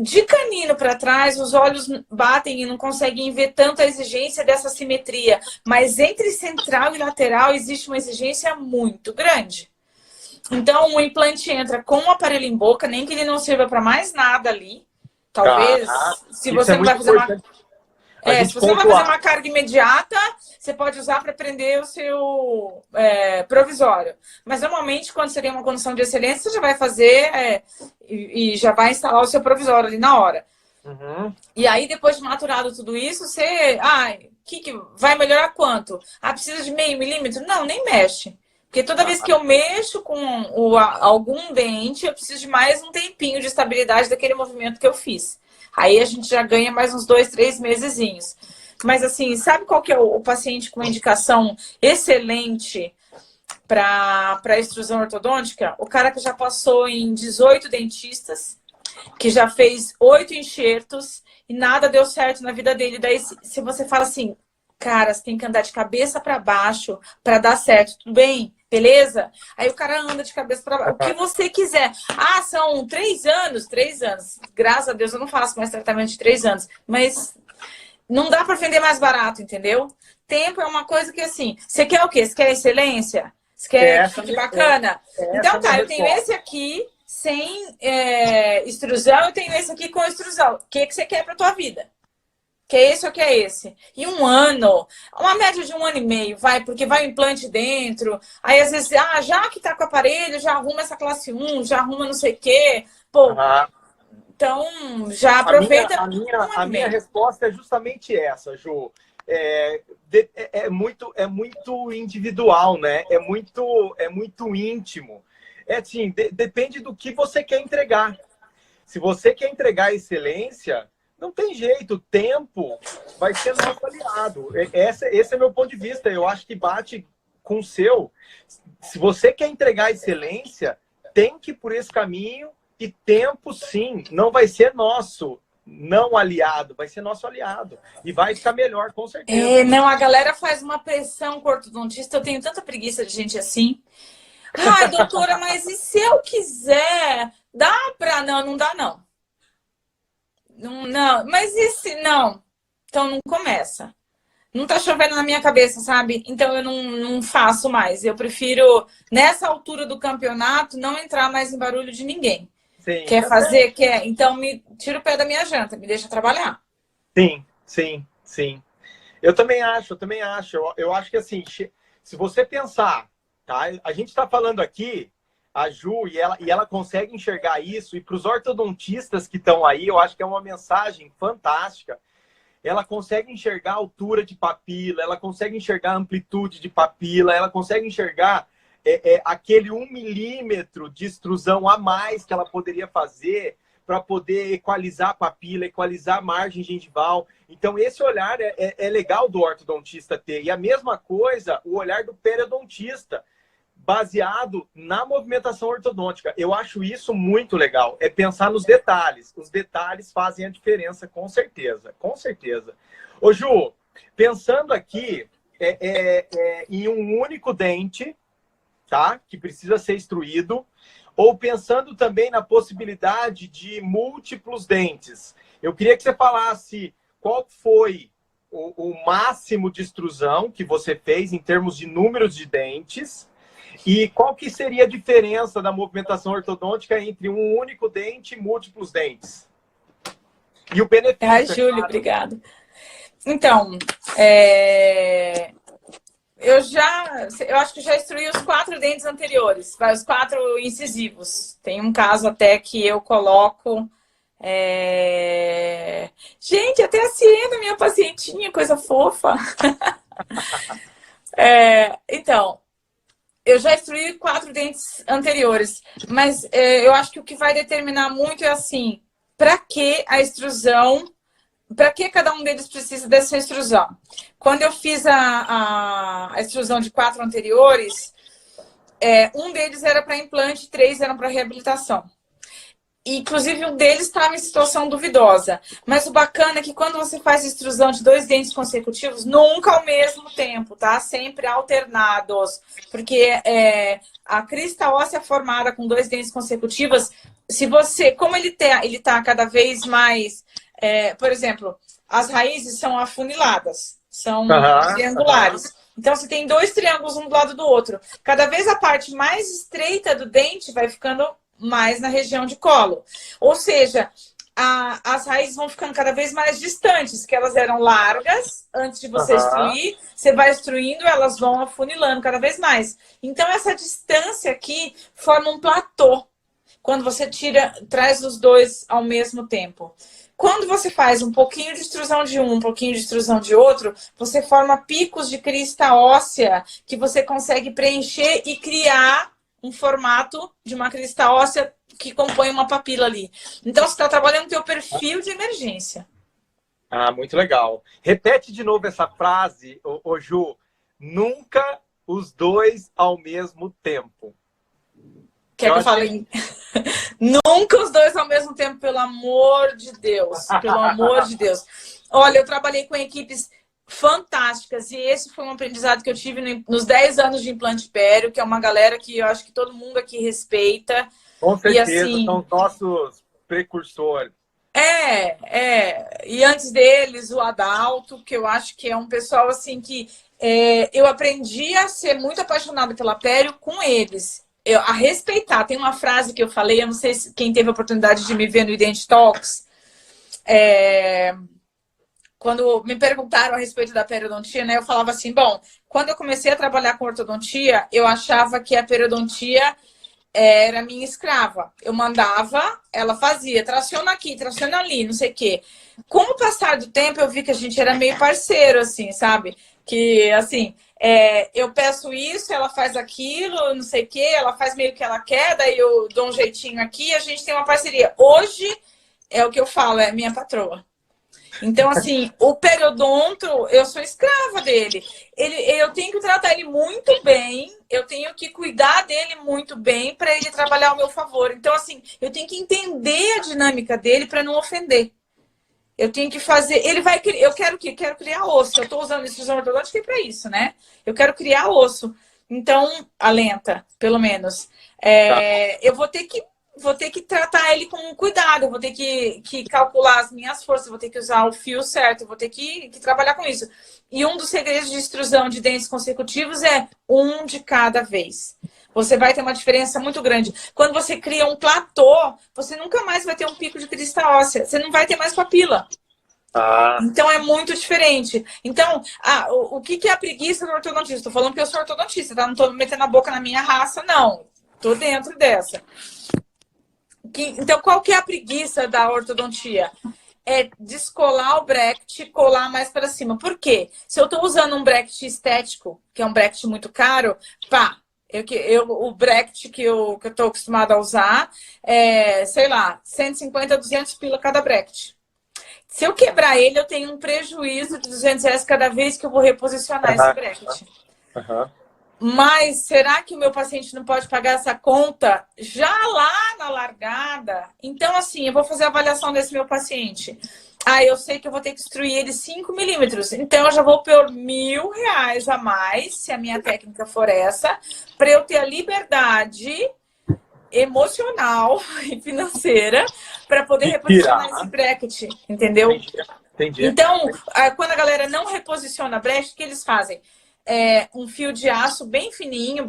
De canino para trás, os olhos batem e não conseguem ver tanta exigência dessa simetria. Mas entre central e lateral existe uma exigência muito grande. Então, o implante entra com o aparelho em boca, nem que ele não sirva para mais nada ali. Talvez, se você não vai fazer uma... se você não vai fazer uma carga imediata, você pode usar para prender o seu provisório. Mas, normalmente, quando você tem uma condição de excelência, você já vai fazer e já vai instalar o seu provisório ali na hora. Uhum. E aí, depois de maturado tudo isso, você... que vai melhorar quanto? Precisa de meio milímetro? Não, nem mexe. Porque toda vez que eu mexo com algum dente, eu preciso de mais um tempinho de estabilidade daquele movimento que eu fiz. Aí a gente já ganha mais uns 2, 3 mesezinhos. Mas assim, sabe qual que é o paciente com uma indicação excelente para extrusão ortodôntica? O cara que já passou em 18 dentistas, que já fez 8 enxertos e nada deu certo na vida dele. Daí, se você fala assim, cara, você tem que andar de cabeça para baixo para dar certo, tudo bem? Beleza? Aí o cara anda de cabeça para baixo. O que você quiser. São 3 anos. 3 anos. Graças a Deus eu não faço mais tratamento de 3 anos. Mas não dá para vender mais barato, entendeu? Tempo é uma coisa que assim... Você quer o quê? Você quer excelência? Você quer que bacana? Então tá, eu tenho esse aqui sem extrusão. Eu tenho esse aqui com extrusão. O que você quer para tua vida? Quer esse ou quer esse? E 1 ano, uma média de 1 ano e meio, porque vai o implante dentro. Aí, às vezes, já que tá com o aparelho, já arruma essa classe 1, já arruma não sei o quê. Pô, então, já aproveita. A minha resposta é justamente essa, Ju. É muito individual, né? É muito íntimo. Assim, depende do que você quer entregar. Se você quer entregar excelência... Não tem jeito, o tempo vai ser nosso aliado. Esse é meu ponto de vista. Eu acho que bate com o seu. Se você quer entregar excelência, tem que ir por esse caminho e tempo, sim, não vai ser nosso não aliado, vai ser nosso aliado. E vai ficar melhor, com certeza. Não, a galera faz uma pressão com o ortodontista. Eu tenho tanta preguiça de gente assim. Doutora, mas e se eu quiser? Dá pra... Não dá, não. Não, mas e se não? Então não começa. Não tá chovendo na minha cabeça, sabe? Então eu não faço mais. Eu prefiro, nessa altura do campeonato, não entrar mais em barulho de ninguém. Sim, quer fazer? Quer. Então me tira o pé da minha janta, me deixa trabalhar. Sim. Eu também acho. Eu acho que assim, se você pensar, tá? A gente tá falando aqui, a Ju, e ela consegue enxergar isso, e para os ortodontistas que estão aí, eu acho que é uma mensagem fantástica. Ela consegue enxergar a altura de papila, ela consegue enxergar a amplitude de papila, ela consegue enxergar aquele 1 milímetro de extrusão a mais que ela poderia fazer para poder equalizar a papila, equalizar a margem gengival. Então, esse olhar é legal do ortodontista ter. E a mesma coisa, o olhar do periodontista, baseado na movimentação ortodôntica. Eu acho isso muito legal. É pensar nos detalhes. Os detalhes fazem a diferença, com certeza. Com certeza. Ô, Ju, pensando aqui, em um único dente, tá? Que precisa ser extruído, ou pensando também na possibilidade de múltiplos dentes. Eu queria que você falasse qual foi o máximo de extrusão que você fez em termos de números de dentes e qual que seria a diferença da movimentação ortodôntica entre um único dente e múltiplos dentes. E o benefício. Ai, Júlio, claro. Obrigada. Então, eu acho que já instruí os 4 dentes anteriores, os 4 incisivos. Tem um caso até que eu coloco. Gente, até a Siena, minha pacientinha, coisa fofa. Então, eu já instruí 4 dentes anteriores, mas eu acho que o que vai determinar muito é assim, para que a extrusão. Para que cada um deles precisa dessa extrusão? Quando eu fiz a extrusão de 4 anteriores, um deles era para implante, 3 eram para reabilitação. Inclusive, um deles estava em situação duvidosa. Mas o bacana é que quando você faz extrusão de 2 dentes consecutivos, nunca ao mesmo tempo, tá? Sempre alternados. Porque a crista óssea formada com 2 dentes consecutivos, se você... Como ele tá cada vez mais... por exemplo, as raízes são afuniladas, são triangulares. Então, você tem 2 triângulos um do lado do outro. Cada vez a parte mais estreita do dente vai ficando mais na região de colo. Ou seja, as raízes vão ficando cada vez mais distantes, que elas eram largas antes de você extruir. Você vai extruindo, elas vão afunilando cada vez mais. Então, essa distância aqui forma um platô. Quando você traz os 2 ao mesmo tempo. Quando você faz um pouquinho de extrusão de um pouquinho de extrusão de outro, você forma picos de crista óssea que você consegue preencher e criar um formato de uma crista óssea que compõe uma papila ali. Então, você está trabalhando o teu perfil de emergência. Ah, muito legal. Repete de novo essa frase, ô Ju. Nunca os 2 ao mesmo tempo. Quer que eu fale? Nunca os 2 ao mesmo tempo, pelo amor de Deus. Pelo amor de Deus. Olha, eu trabalhei com equipes fantásticas e esse foi um aprendizado que eu tive nos 10 anos de implante pério, que é uma galera que eu acho que todo mundo aqui respeita. Com certeza, e, assim, são nossos precursores. E antes deles, o Adalto, que eu acho que é um pessoal assim que eu aprendi a ser muito apaixonada pela pério com eles. A respeitar. Tem uma frase que eu falei, eu não sei se quem teve a oportunidade de me ver no Ident Talks, quando me perguntaram a respeito da periodontia, né, eu falava assim, bom, quando eu comecei a trabalhar com ortodontia, eu achava que a periodontia era minha escrava. Eu mandava, ela fazia, traciona aqui, traciona ali, não sei o quê. Com o passar do tempo, eu vi que a gente era meio parceiro, assim, sabe? Que, assim... eu peço isso, ela faz aquilo, não sei o que, ela faz meio que ela quer, daí eu dou um jeitinho aqui e a gente tem uma parceria. Hoje, é o que eu falo, é minha patroa. Então, assim, o periodonto, eu sou escrava dele. Eu tenho que tratar ele muito bem, eu tenho que cuidar dele muito bem para ele trabalhar ao meu favor. Então, assim, eu tenho que entender a dinâmica dele para não ofender. Eu tenho que fazer... Eu quero criar osso. Eu estou usando extrusão ortodôntica para isso, né? Eu quero criar osso. Então, a lenta, pelo menos. Eu vou ter que tratar ele com cuidado. Eu vou ter que calcular as minhas forças. Eu vou ter que usar o fio certo. Eu vou ter que trabalhar com isso. E um dos segredos de extrusão de dentes consecutivos é um de cada vez. Você vai ter uma diferença muito grande. Quando você cria um platô, você nunca mais vai ter um pico de crista óssea. Você não vai ter mais papila. Então, é muito diferente. Então, o que é a preguiça do ortodontista? Estou falando que eu sou ortodontista, tá? Não estou metendo a boca na minha raça, não. Estou dentro dessa. Então, qual que é a preguiça da ortodontia? É descolar o bracket, colar mais para cima. Por quê? Se eu estou usando um bracket estético, que é um bracket muito caro, o bracket que eu estou acostumada a usar sei lá, 150, 200 pila cada bracket. Se eu quebrar ele, eu tenho um prejuízo de R$200 cada vez que eu vou reposicionar esse bracket. Mas será que o meu paciente não pode pagar essa conta já lá na largada? Então, assim, eu vou fazer a avaliação desse meu paciente. eu sei que eu vou ter que destruir ele 5 milímetros. Então, eu já vou pôr R$ 1.000 a mais, se a minha técnica for essa, para eu ter a liberdade emocional e financeira para poder reposicionar esse bracket, entendeu? Entendi. Então, quando a galera não reposiciona bracket, o que eles fazem? Um fio de aço bem fininho,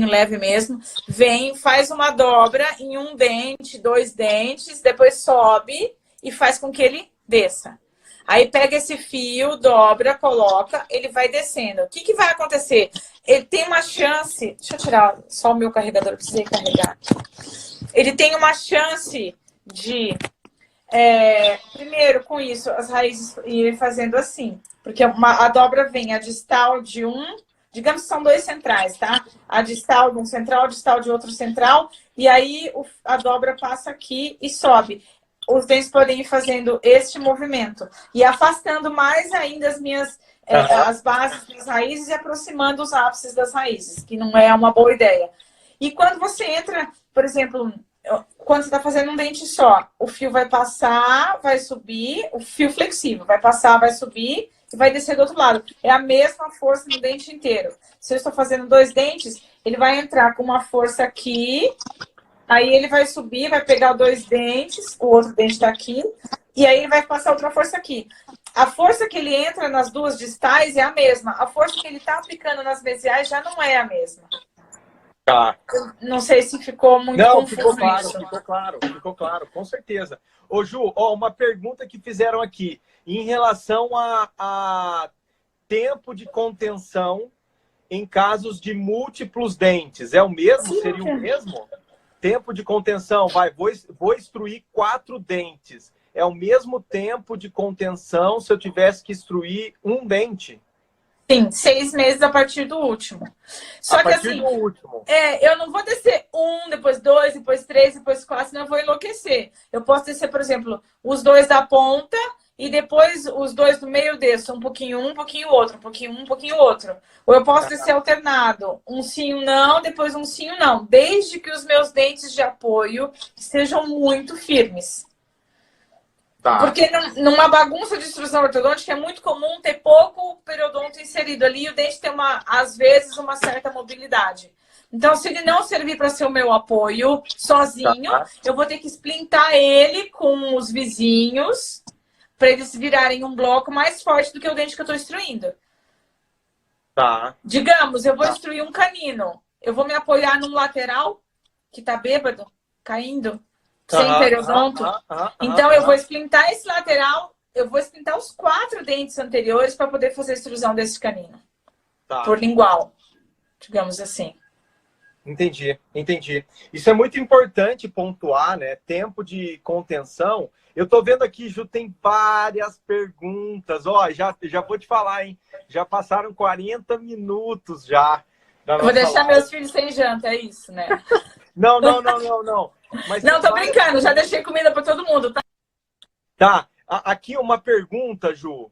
leve mesmo, vem, faz uma dobra em um dente, 2 dentes, depois sobe e faz com que ele desça. Aí pega esse fio, dobra, coloca, ele vai descendo. O que vai acontecer? Ele tem uma chance... Deixa eu tirar só o meu carregador, eu precisei carregar. Ele tem uma chance de... primeiro, com isso, as raízes irem fazendo assim. Porque a dobra vem a distal de um... Digamos que são 2 centrais, tá? A distal de um central, a distal de outro central. E aí a dobra passa aqui e sobe. Os dentes podem ir fazendo este movimento. E afastando mais ainda as bases das raízes e aproximando os ápices das raízes, que não é uma boa ideia. E quando você entra, por exemplo, quando você está fazendo um dente só, o fio vai passar, vai subir, o fio flexível vai passar, vai subir e vai descer do outro lado. É a mesma força no dente inteiro. Se eu estou fazendo 2 dentes, ele vai entrar com uma força aqui, aí ele vai subir, vai pegar 2 dentes, o outro dente está aqui, e aí ele vai passar outra força aqui. A força que ele entra nas 2 distais é a mesma. A força que ele está aplicando nas mesiais já não é a mesma. Tá. Não sei se ficou muito confuso. Ficou claro, com certeza. Ô Ju, uma pergunta que fizeram aqui, em relação a tempo de contenção em casos de múltiplos dentes, é o mesmo? Sim, seria o mesmo? Tempo de contenção, vou extruir 4 dentes. É o mesmo tempo de contenção se eu tivesse que extruir um dente? Sim, 6 meses a partir do último. Só que assim, eu não vou descer 1, depois 2, depois 3, depois 4, senão eu vou enlouquecer. Eu posso descer, por exemplo, os 2 da ponta e depois os 2 do meio desço, um pouquinho outro, um pouquinho outro. Ou eu posso descer alternado, um sim, um não, depois um sim, um não. Desde que os meus dentes de apoio estejam muito firmes. Tá. Porque numa bagunça de extrusão ortodôntica é muito comum ter pouco periodonto inserido ali e o dente tem, às vezes, uma certa mobilidade. Então, se ele não servir para ser o meu apoio sozinho, eu vou ter que splintar ele com os vizinhos para eles virarem um bloco mais forte do que o dente que eu estou instruindo. Tá. Digamos, eu vou instruir um canino. Eu vou me apoiar num lateral que está bêbado, caindo, sem periodonto. Então, eu vou splintar esse lateral, eu vou splintar os 4 dentes anteriores para poder fazer a extrusão desse canino. Tá. Por lingual, digamos assim. Entendi. Isso é muito importante pontuar, né? Tempo de contenção. Eu tô vendo aqui, Ju, tem várias perguntas. Já vou te falar, hein? Já passaram 40 minutos já. Eu vou deixar meus filhos sem janta, é isso, né? Não. Mas não, tô brincando, já deixei comida para todo mundo, tá? Tá. Aqui uma pergunta, Ju.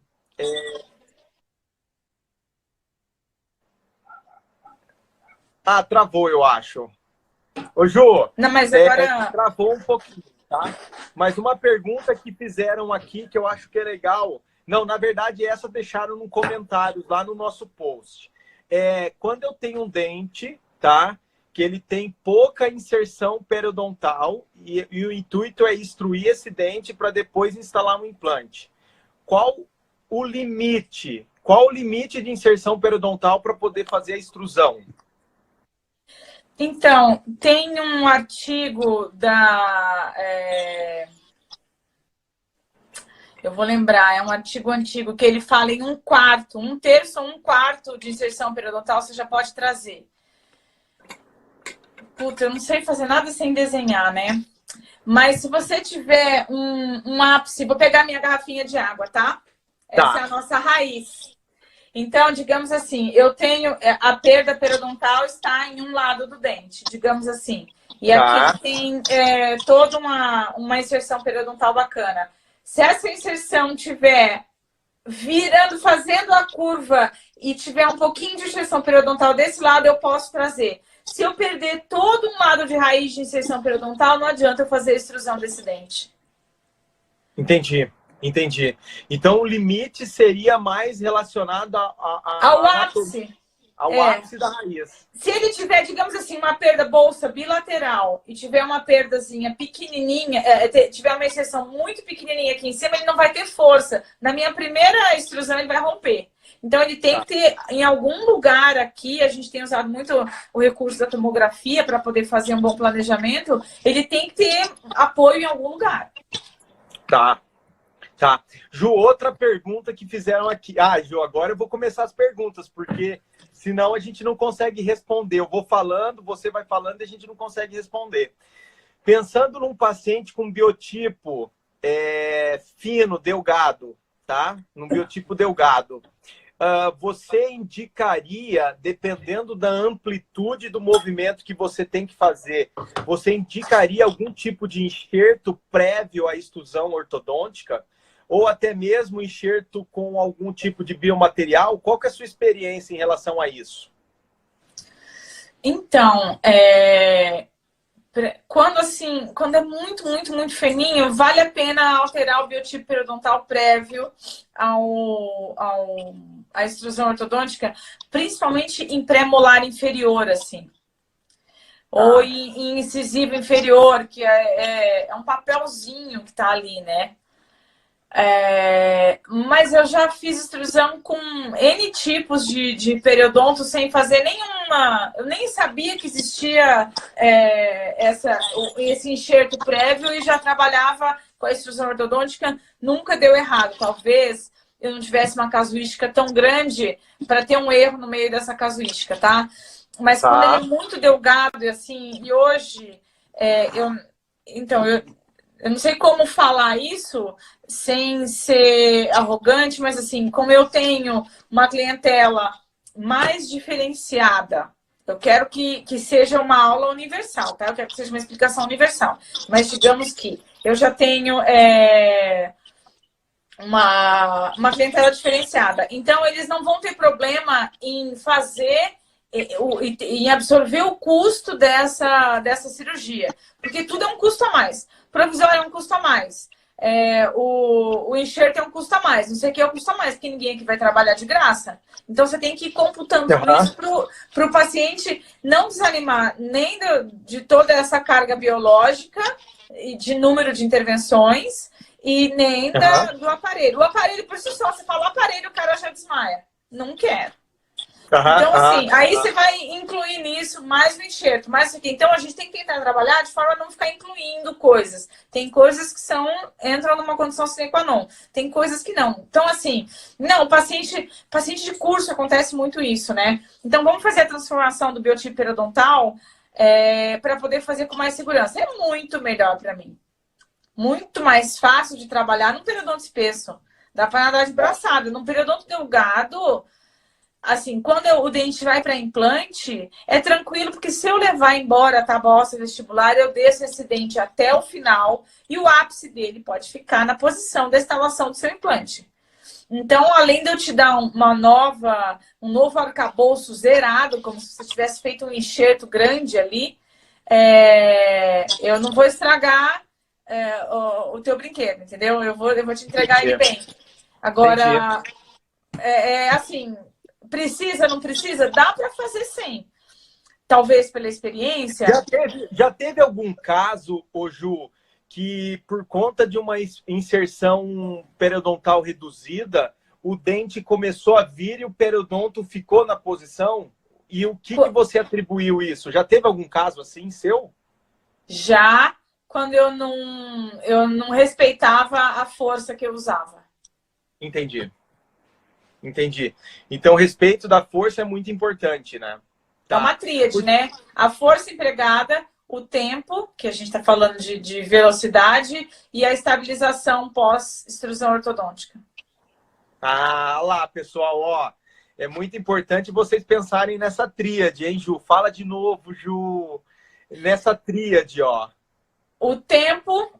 Travou, eu acho. Ô, Ju, não, mas agora... travou um pouquinho, tá? Mas uma pergunta que fizeram aqui, que eu acho que é legal... Não, na verdade, essa deixaram no comentário, lá no nosso post. Quando eu tenho um dente, tá? Que ele tem pouca inserção periodontal e o intuito é extruir esse dente para depois instalar um implante. Qual o limite? Qual o limite de inserção periodontal para poder fazer a extrusão? Então, tem um artigo da... Eu vou lembrar, é um artigo antigo que ele fala em 1/4, 1/3 ou 1/4 de inserção periodontal você já pode trazer. Puta, eu não sei fazer nada sem desenhar, né? Mas se você tiver um ápice... Vou pegar minha garrafinha de água, tá? Essa é a nossa raiz. Então, digamos assim, eu tenho... A perda periodontal está em um lado do dente, digamos assim. E aqui tem toda uma inserção periodontal bacana. Se essa inserção tiver virando, fazendo a curva e tiver um pouquinho de inserção periodontal desse lado, eu posso trazer. Se eu perder todo um lado de raiz de inserção periodontal, não adianta eu fazer a extrusão desse dente. Entendi. Entendi. Então, o limite seria mais relacionado Ao ápice. ao ápice da raiz. Se ele tiver, digamos assim, uma perda bolsa bilateral e tiver uma perdazinha pequenininha, tiver uma exceção muito pequenininha aqui em cima, ele não vai ter força. Na minha primeira extrusão, ele vai romper. Então, ele tem que ter, em algum lugar aqui, a gente tem usado muito o recurso da tomografia para poder fazer um bom planejamento, ele tem que ter apoio em algum lugar. Tá. Tá. Ju, outra pergunta que fizeram aqui. Ah, Ju, agora eu vou começar as perguntas, porque senão a gente não consegue responder. Eu vou falando, você vai falando e a gente não consegue responder. Pensando num paciente com biotipo fino, delgado, tá? Num biotipo delgado, você indicaria, dependendo da amplitude do movimento que você tem que fazer, você indicaria algum tipo de enxerto prévio à extrusão ortodôntica? Ou até mesmo enxerto com algum tipo de biomaterial? Qual que é a sua experiência em relação a isso? Então, quando é muito, muito, muito fininho, vale a pena alterar o biotipo periodontal prévio à extrusão ortodôntica, principalmente em pré-molar inferior, assim. Ou em incisivo inferior, que é um papelzinho que tá ali, né? Mas eu já fiz extrusão com N tipos de periodonto sem fazer nenhuma. Eu nem sabia que existia esse enxerto prévio e já trabalhava com a extrusão ortodôntica, nunca deu errado. Talvez eu não tivesse uma casuística tão grande para ter um erro no meio dessa casuística, tá? Mas quando ele é muito delgado, assim, e hoje eu não sei como falar isso sem ser arrogante, mas assim, como eu tenho uma clientela mais diferenciada, eu quero que seja uma aula universal, tá? Eu quero que seja uma explicação universal. Mas digamos que eu já tenho uma clientela diferenciada. Então, eles não vão ter problema em fazer, em absorver o custo dessa cirurgia. Porque tudo é um custo a mais. Provisório é um custo a mais. O enxerto é um custo a mais. Não sei o que é um custo a mais, porque ninguém aqui vai trabalhar de graça. Então, você tem que ir computando tudo isso para o paciente não desanimar nem de toda essa carga biológica e de número de intervenções e nem do aparelho. O aparelho, por si só, você fala o aparelho, o cara já desmaia. Não quero. Então, assim, aí você vai incluir nisso mais o enxerto, mais isso aqui. Então, a gente tem que tentar trabalhar de forma a não ficar incluindo coisas. Tem coisas que entram numa condição sine qua non. Tem coisas que não. Então, assim, não, paciente de curso acontece muito isso, né? Então, vamos fazer a transformação do biotipo periodontal para poder fazer com mais segurança. É muito melhor para mim. Muito mais fácil de trabalhar num periodonto espesso. Dá para nadar de braçada. Num periodonto delgado... Assim, quando o dente vai para implante, é tranquilo, porque se eu levar embora a tábua óssea vestibular, eu desço esse dente até o final e o ápice dele pode ficar na posição da instalação do seu implante. Então, além de eu te dar um novo arcabouço zerado, como se você tivesse feito um enxerto grande ali, eu não vou estragar o teu brinquedo, entendeu? Eu vou te entregar ele bem. Agora, assim... Precisa, não precisa? Dá para fazer sem. Talvez pela experiência. Já teve algum caso, ô Ju, que por conta de uma inserção periodontal reduzida, o dente começou a vir e o periodonto ficou na posição? E o que você atribuiu isso? Já teve algum caso assim seu? Já, quando eu não respeitava a força que eu usava. Entendi. Então, o respeito da força é muito importante, né? Tá. É uma tríade, né? A força empregada, o tempo, que a gente está falando de velocidade, e a estabilização pós-extrusão ortodôntica. Ah, lá, pessoal, ó. É muito importante vocês pensarem nessa tríade, hein, Ju? Fala de novo, Ju. Nessa tríade, ó. O tempo,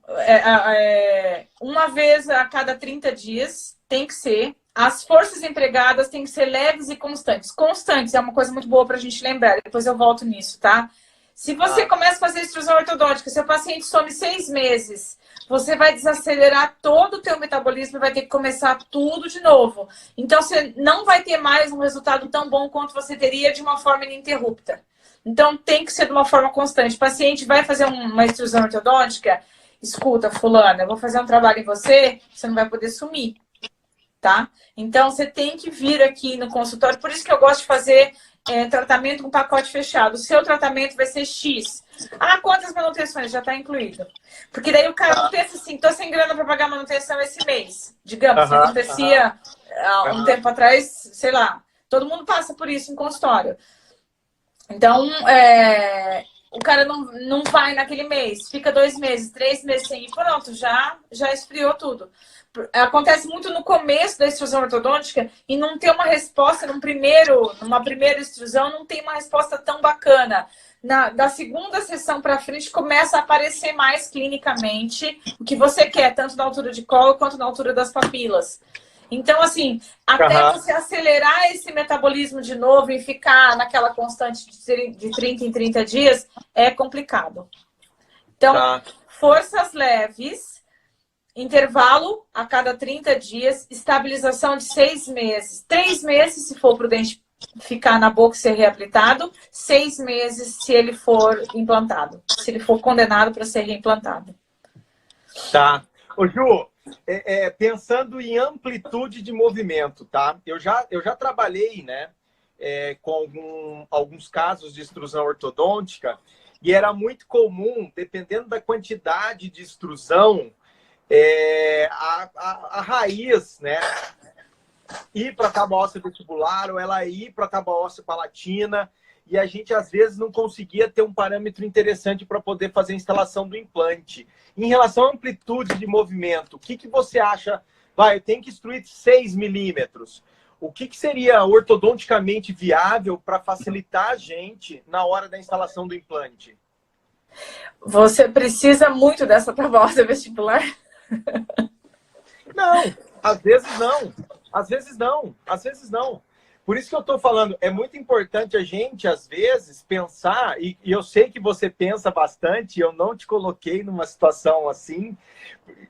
uma vez a cada 30 dias, tem que ser. As forças empregadas têm que ser leves e constantes. Constantes é uma coisa muito boa para a gente lembrar. Depois eu volto nisso, tá? Se você começa a fazer extrusão ortodôntica, seu paciente some 6 meses, você vai desacelerar todo o teu metabolismo e vai ter que começar tudo de novo. Então, você não vai ter mais um resultado tão bom quanto você teria de uma forma ininterrupta. Então, tem que ser de uma forma constante. O paciente vai fazer uma extrusão ortodôntica, escuta, fulana, eu vou fazer um trabalho em você, você não vai poder sumir, tá? Então, você tem que vir aqui no consultório. Por isso que eu gosto de fazer tratamento com pacote fechado. O seu tratamento vai ser X. Ah, quantas manutenções? Já está incluído. Porque daí o cara não pensa assim, tô sem grana para pagar manutenção esse mês. Digamos, que acontecia há um tempo atrás, sei lá. Todo mundo passa por isso em consultório. Então, o cara não vai naquele mês, fica 2 meses, 3 meses sem ir, pronto, já esfriou tudo. Acontece muito no começo da extrusão ortodôntica e não ter uma resposta numa primeira extrusão, não tem uma resposta tão bacana. Da segunda sessão para frente começa a aparecer mais clinicamente o que você quer, tanto na altura de colo quanto na altura das papilas. Então, assim, até você acelerar esse metabolismo de novo e ficar naquela constante de 30 em 30 dias, é complicado. Então, forças leves, intervalo a cada 30 dias, estabilização de 6 meses. 3 meses, se for para o dente ficar na boca e ser reabilitado, 6 meses se ele for implantado, se ele for condenado para ser reimplantado. Tá. Ô, Ju, pensando em amplitude de movimento, tá? Eu já trabalhei, né, com alguns casos de extrusão ortodôntica e era muito comum, dependendo da quantidade de extrusão, a raiz, né, ir para a tábua óssea vestibular ou ela ir para a tábua óssea palatina, e a gente às vezes não conseguia ter um parâmetro interessante para poder fazer a instalação do implante. Em relação à amplitude de movimento, o que você acha? Eu tenho que instruir 6 milímetros. O que seria ortodonticamente viável para facilitar a gente na hora da instalação do implante? Você precisa muito dessa tábua óssea vestibular? Não, às vezes não. Às vezes não. Às vezes não. Por isso que eu estou falando, é muito importante a gente, às vezes, pensar, e eu sei que você pensa bastante, eu não te coloquei numa situação assim,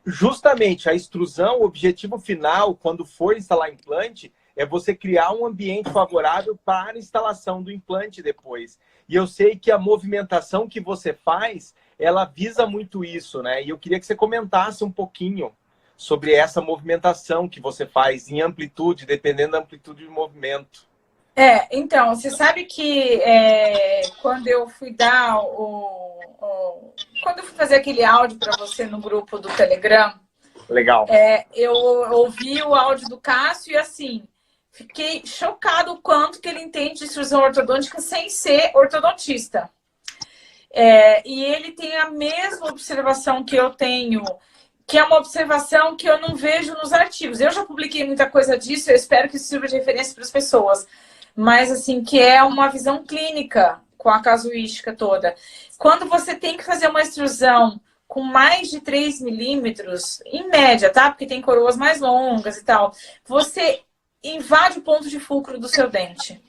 justamente a extrusão, o objetivo final, quando for instalar implante, é você criar um ambiente favorável para a instalação do implante depois. E eu sei que a movimentação que você faz, ela visa muito isso, né? E eu queria que você comentasse um pouquinho sobre essa movimentação que você faz em amplitude, dependendo da amplitude de movimento. Então, você sabe que quando eu fui dar quando eu fui fazer aquele áudio para você no grupo do Telegram, legal. Eu ouvi o áudio do Cássio e assim, fiquei chocado o quanto que ele entende de extrusão ortodôntica sem ser ortodontista. E ele tem a mesma observação que eu tenho, que é uma observação que eu não vejo nos artigos. Eu já publiquei muita coisa disso, eu espero que isso sirva de referência para as pessoas. Mas, assim, que é uma visão clínica com a casuística toda. Quando você tem que fazer uma extrusão com mais de 3 milímetros, em média, tá? Porque tem coroas mais longas e tal. Você invade o ponto de fulcro do seu dente.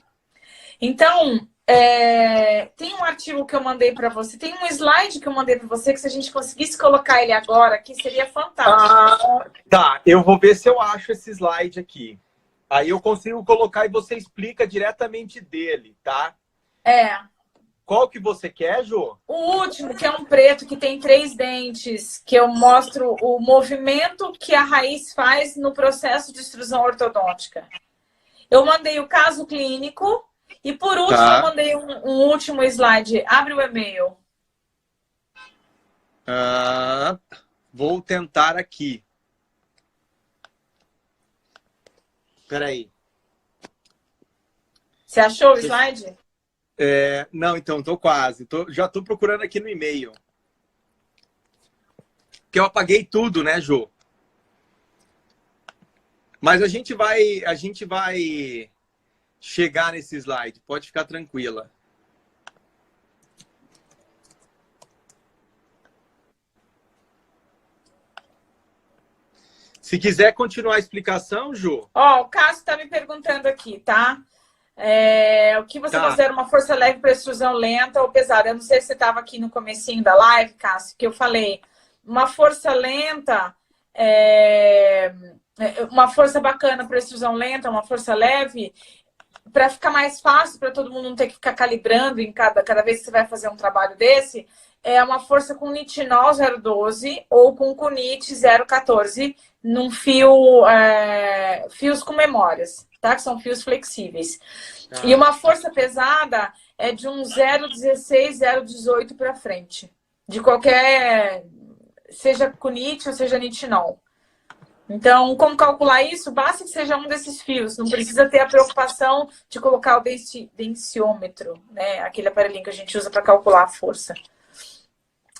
Então, tem um artigo que eu mandei para você, tem um slide que eu mandei para você, que se a gente conseguisse colocar ele agora aqui, seria fantástico. Tá, eu vou ver se eu acho esse slide aqui. Aí eu consigo colocar e você explica diretamente dele, tá? Qual que você quer, Jô? O último, que é um preto, que tem 3 dentes, que eu mostro o movimento que a raiz faz no processo de extrusão ortodôntica. Eu mandei o caso clínico. E por último, eu mandei um último slide. Abre o e-mail. Vou tentar aqui. Espera aí. Você achou o slide? Não, então, estou quase. Já estou procurando aqui no e-mail. Porque eu apaguei tudo, né, Jô? Mas a gente vai chegar nesse slide, pode ficar tranquila. Se quiser continuar a explicação, Ju. O Cássio está me perguntando aqui, tá? O que você considera uma força leve para extrusão lenta ou pesada? Eu não sei se você estava aqui no comecinho da live, Cássio, que eu falei uma força lenta, uma força bacana para extrusão lenta, uma força leve, para ficar mais fácil, para todo mundo não ter que ficar calibrando em cada vez que você vai fazer um trabalho desse, é uma força com nitinol 0,12 ou com cunit 0,14 num fio, fios com memórias, tá? Que são fios flexíveis. E uma força pesada é de um 0,16, 0,18 para frente. De qualquer, seja cunit ou seja nitinol. Então, como calcular isso? Basta que seja um desses fios. Não precisa ter a preocupação de colocar o densiômetro, né? Aquele aparelhinho que a gente usa para calcular a força.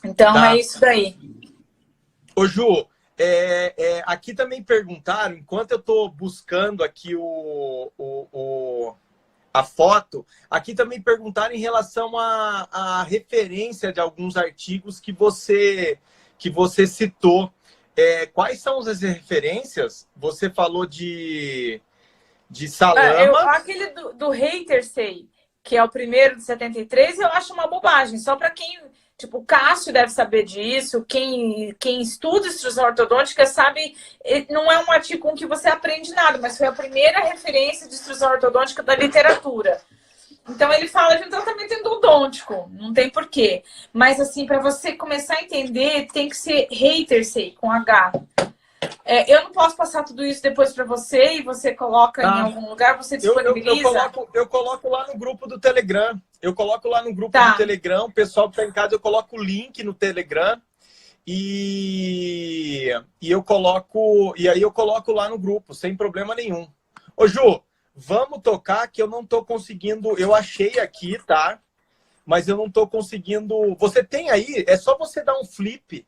Então, é isso daí. Ô, Ju, aqui também perguntaram, enquanto eu estou buscando aqui a foto, aqui também perguntaram em relação à referência de alguns artigos que você citou. Quais são as referências? Você falou de Salama. Aquele do Heitersey, que é o primeiro de 73, eu acho uma bobagem. Só para quem... Tipo, o Cássio deve saber disso. Quem estuda extrusão ortodôntica sabe... Não é um artigo com que você aprende nada, mas foi a primeira referência de extrusão ortodôntica da literatura. Então, ele fala de um tratamento endodôntico, não tem porquê. Mas, assim, para você começar a entender, tem que ser Heitersey, com H. Eu não posso passar tudo isso depois para você e você coloca em algum lugar, você disponibiliza? Eu coloco lá no grupo do Telegram. Eu coloco lá no grupo do Telegram. O pessoal que está em casa, eu coloco o link no Telegram. E aí eu coloco lá no grupo, sem problema nenhum. Ô, Ju, vamos tocar que eu não tô conseguindo. Eu achei aqui, tá? Mas eu não tô conseguindo. Você tem aí? É só você dar um flip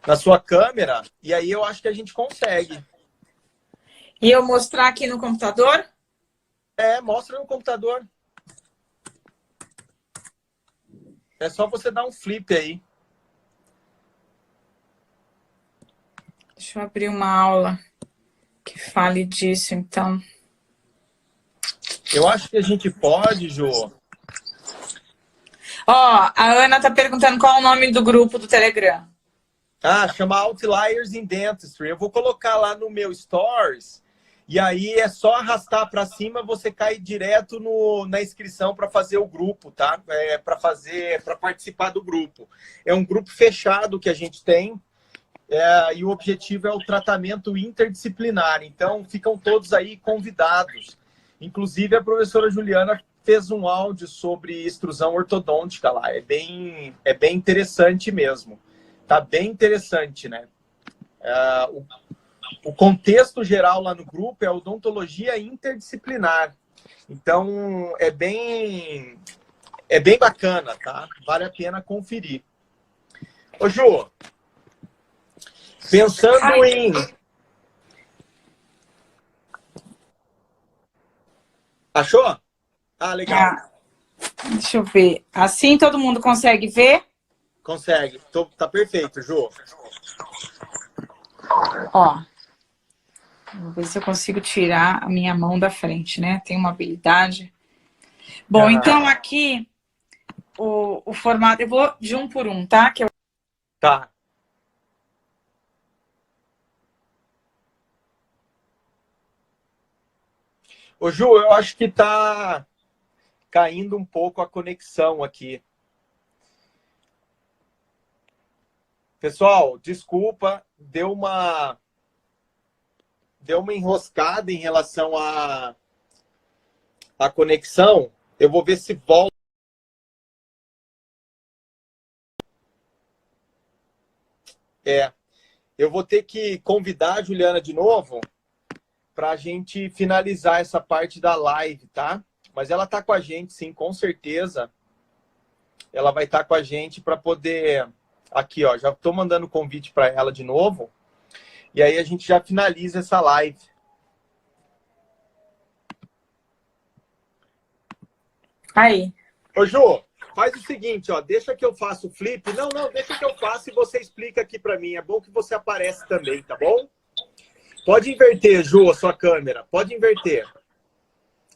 na sua câmera e aí eu acho que a gente consegue. E eu mostrar aqui no computador? Mostra no computador. É só você dar um flip aí. Deixa eu abrir uma aula que fale disso, então. Eu acho que a gente pode, Ju. A Ana tá perguntando qual é o nome do grupo do Telegram. Chama Outliers in Dentistry. Eu vou colocar lá no meu Stories. E aí é só arrastar para cima, você cai direto na inscrição para fazer o grupo, tá? Para participar do grupo. É um grupo fechado que a gente tem. E o objetivo é o tratamento interdisciplinar. Então, ficam todos aí convidados. Inclusive, a professora Juliana fez um áudio sobre extrusão ortodôntica lá. É bem interessante mesmo. Tá bem interessante, né? O contexto geral lá no grupo é odontologia interdisciplinar. Então, é bem bacana, tá? Vale a pena conferir. Ô, Ju, pensando em... Achou? Legal. Deixa eu ver. Assim todo mundo consegue ver? Consegue. Tá perfeito, Ju. Vou ver se eu consigo tirar a minha mão da frente, né? Tem uma habilidade. Bom, então aqui o formato... Eu vou de um por um, tá? Tá. Ô, Ju, eu acho que tá caindo um pouco a conexão aqui. Pessoal, desculpa, deu uma enroscada em relação à conexão. Eu vou ver se volta. Eu vou ter que convidar a Juliana de novo para a gente finalizar essa parte da live, tá? Mas ela tá com a gente, sim, com certeza. Ela vai estar com a gente para poder... Aqui, ó, já estou mandando convite para ela de novo. E aí a gente já finaliza essa live. Aí. Ô, Ju, faz o seguinte, ó, deixa que eu faça o flip. Não, deixa que eu faça e você explica aqui para mim. É bom que você aparece também, tá bom? Pode inverter, Ju, a sua câmera. Pode inverter.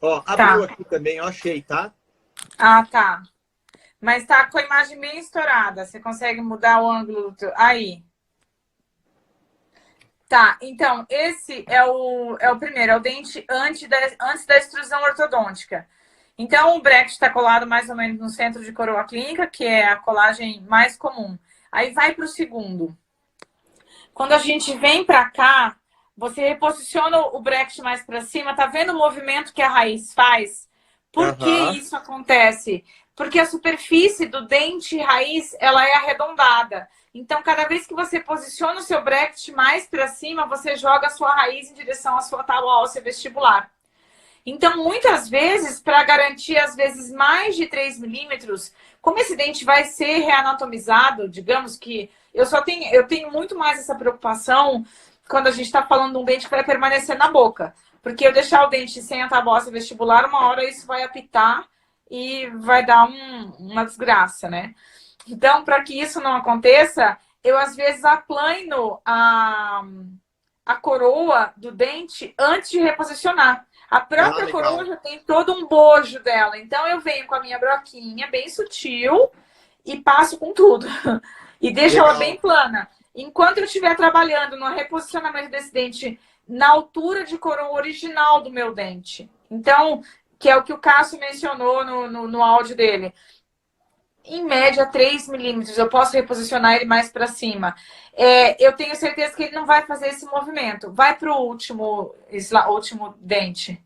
Ó, abriu aqui também, eu achei, tá? Tá. Mas tá com a imagem bem estourada. Você consegue mudar o ângulo do teu... Aí. Tá, então, esse é o primeiro, é o dente antes da extrusão ortodôntica. Então, o bracket está colado mais ou menos no centro de coroa clínica, que é a colagem mais comum. Aí vai para o segundo. Quando a gente vem para cá, você reposiciona o bracket mais para cima. Tá vendo o movimento que a raiz faz? Por que isso acontece? Porque a superfície do dente raiz, ela é arredondada. Então, cada vez que você posiciona o seu bracket mais para cima, você joga a sua raiz em direção à sua tábua óssea vestibular. Então, muitas vezes, para garantir, às vezes, mais de 3 milímetros, como esse dente vai ser reanatomizado, digamos que eu tenho muito mais essa preocupação quando a gente está falando de um dente que vai permanecer na boca. Porque eu deixar o dente sem a tábua óssea vestibular, uma hora isso vai apitar e vai dar uma desgraça, né? Então, para que isso não aconteça, eu às vezes aplano a coroa do dente antes de reposicionar. A própria coroa já tem todo um bojo dela. Então, eu venho com a minha broquinha bem sutil e passo com tudo. E deixo ela bem plana. Enquanto eu estiver trabalhando no reposicionamento desse dente na altura de coroa original do meu dente. Então, que é o que o Cássio mencionou no áudio dele. Em média, 3 milímetros. Eu posso reposicionar ele mais para cima. Eu tenho certeza que ele não vai fazer esse movimento. Vai para o último dente.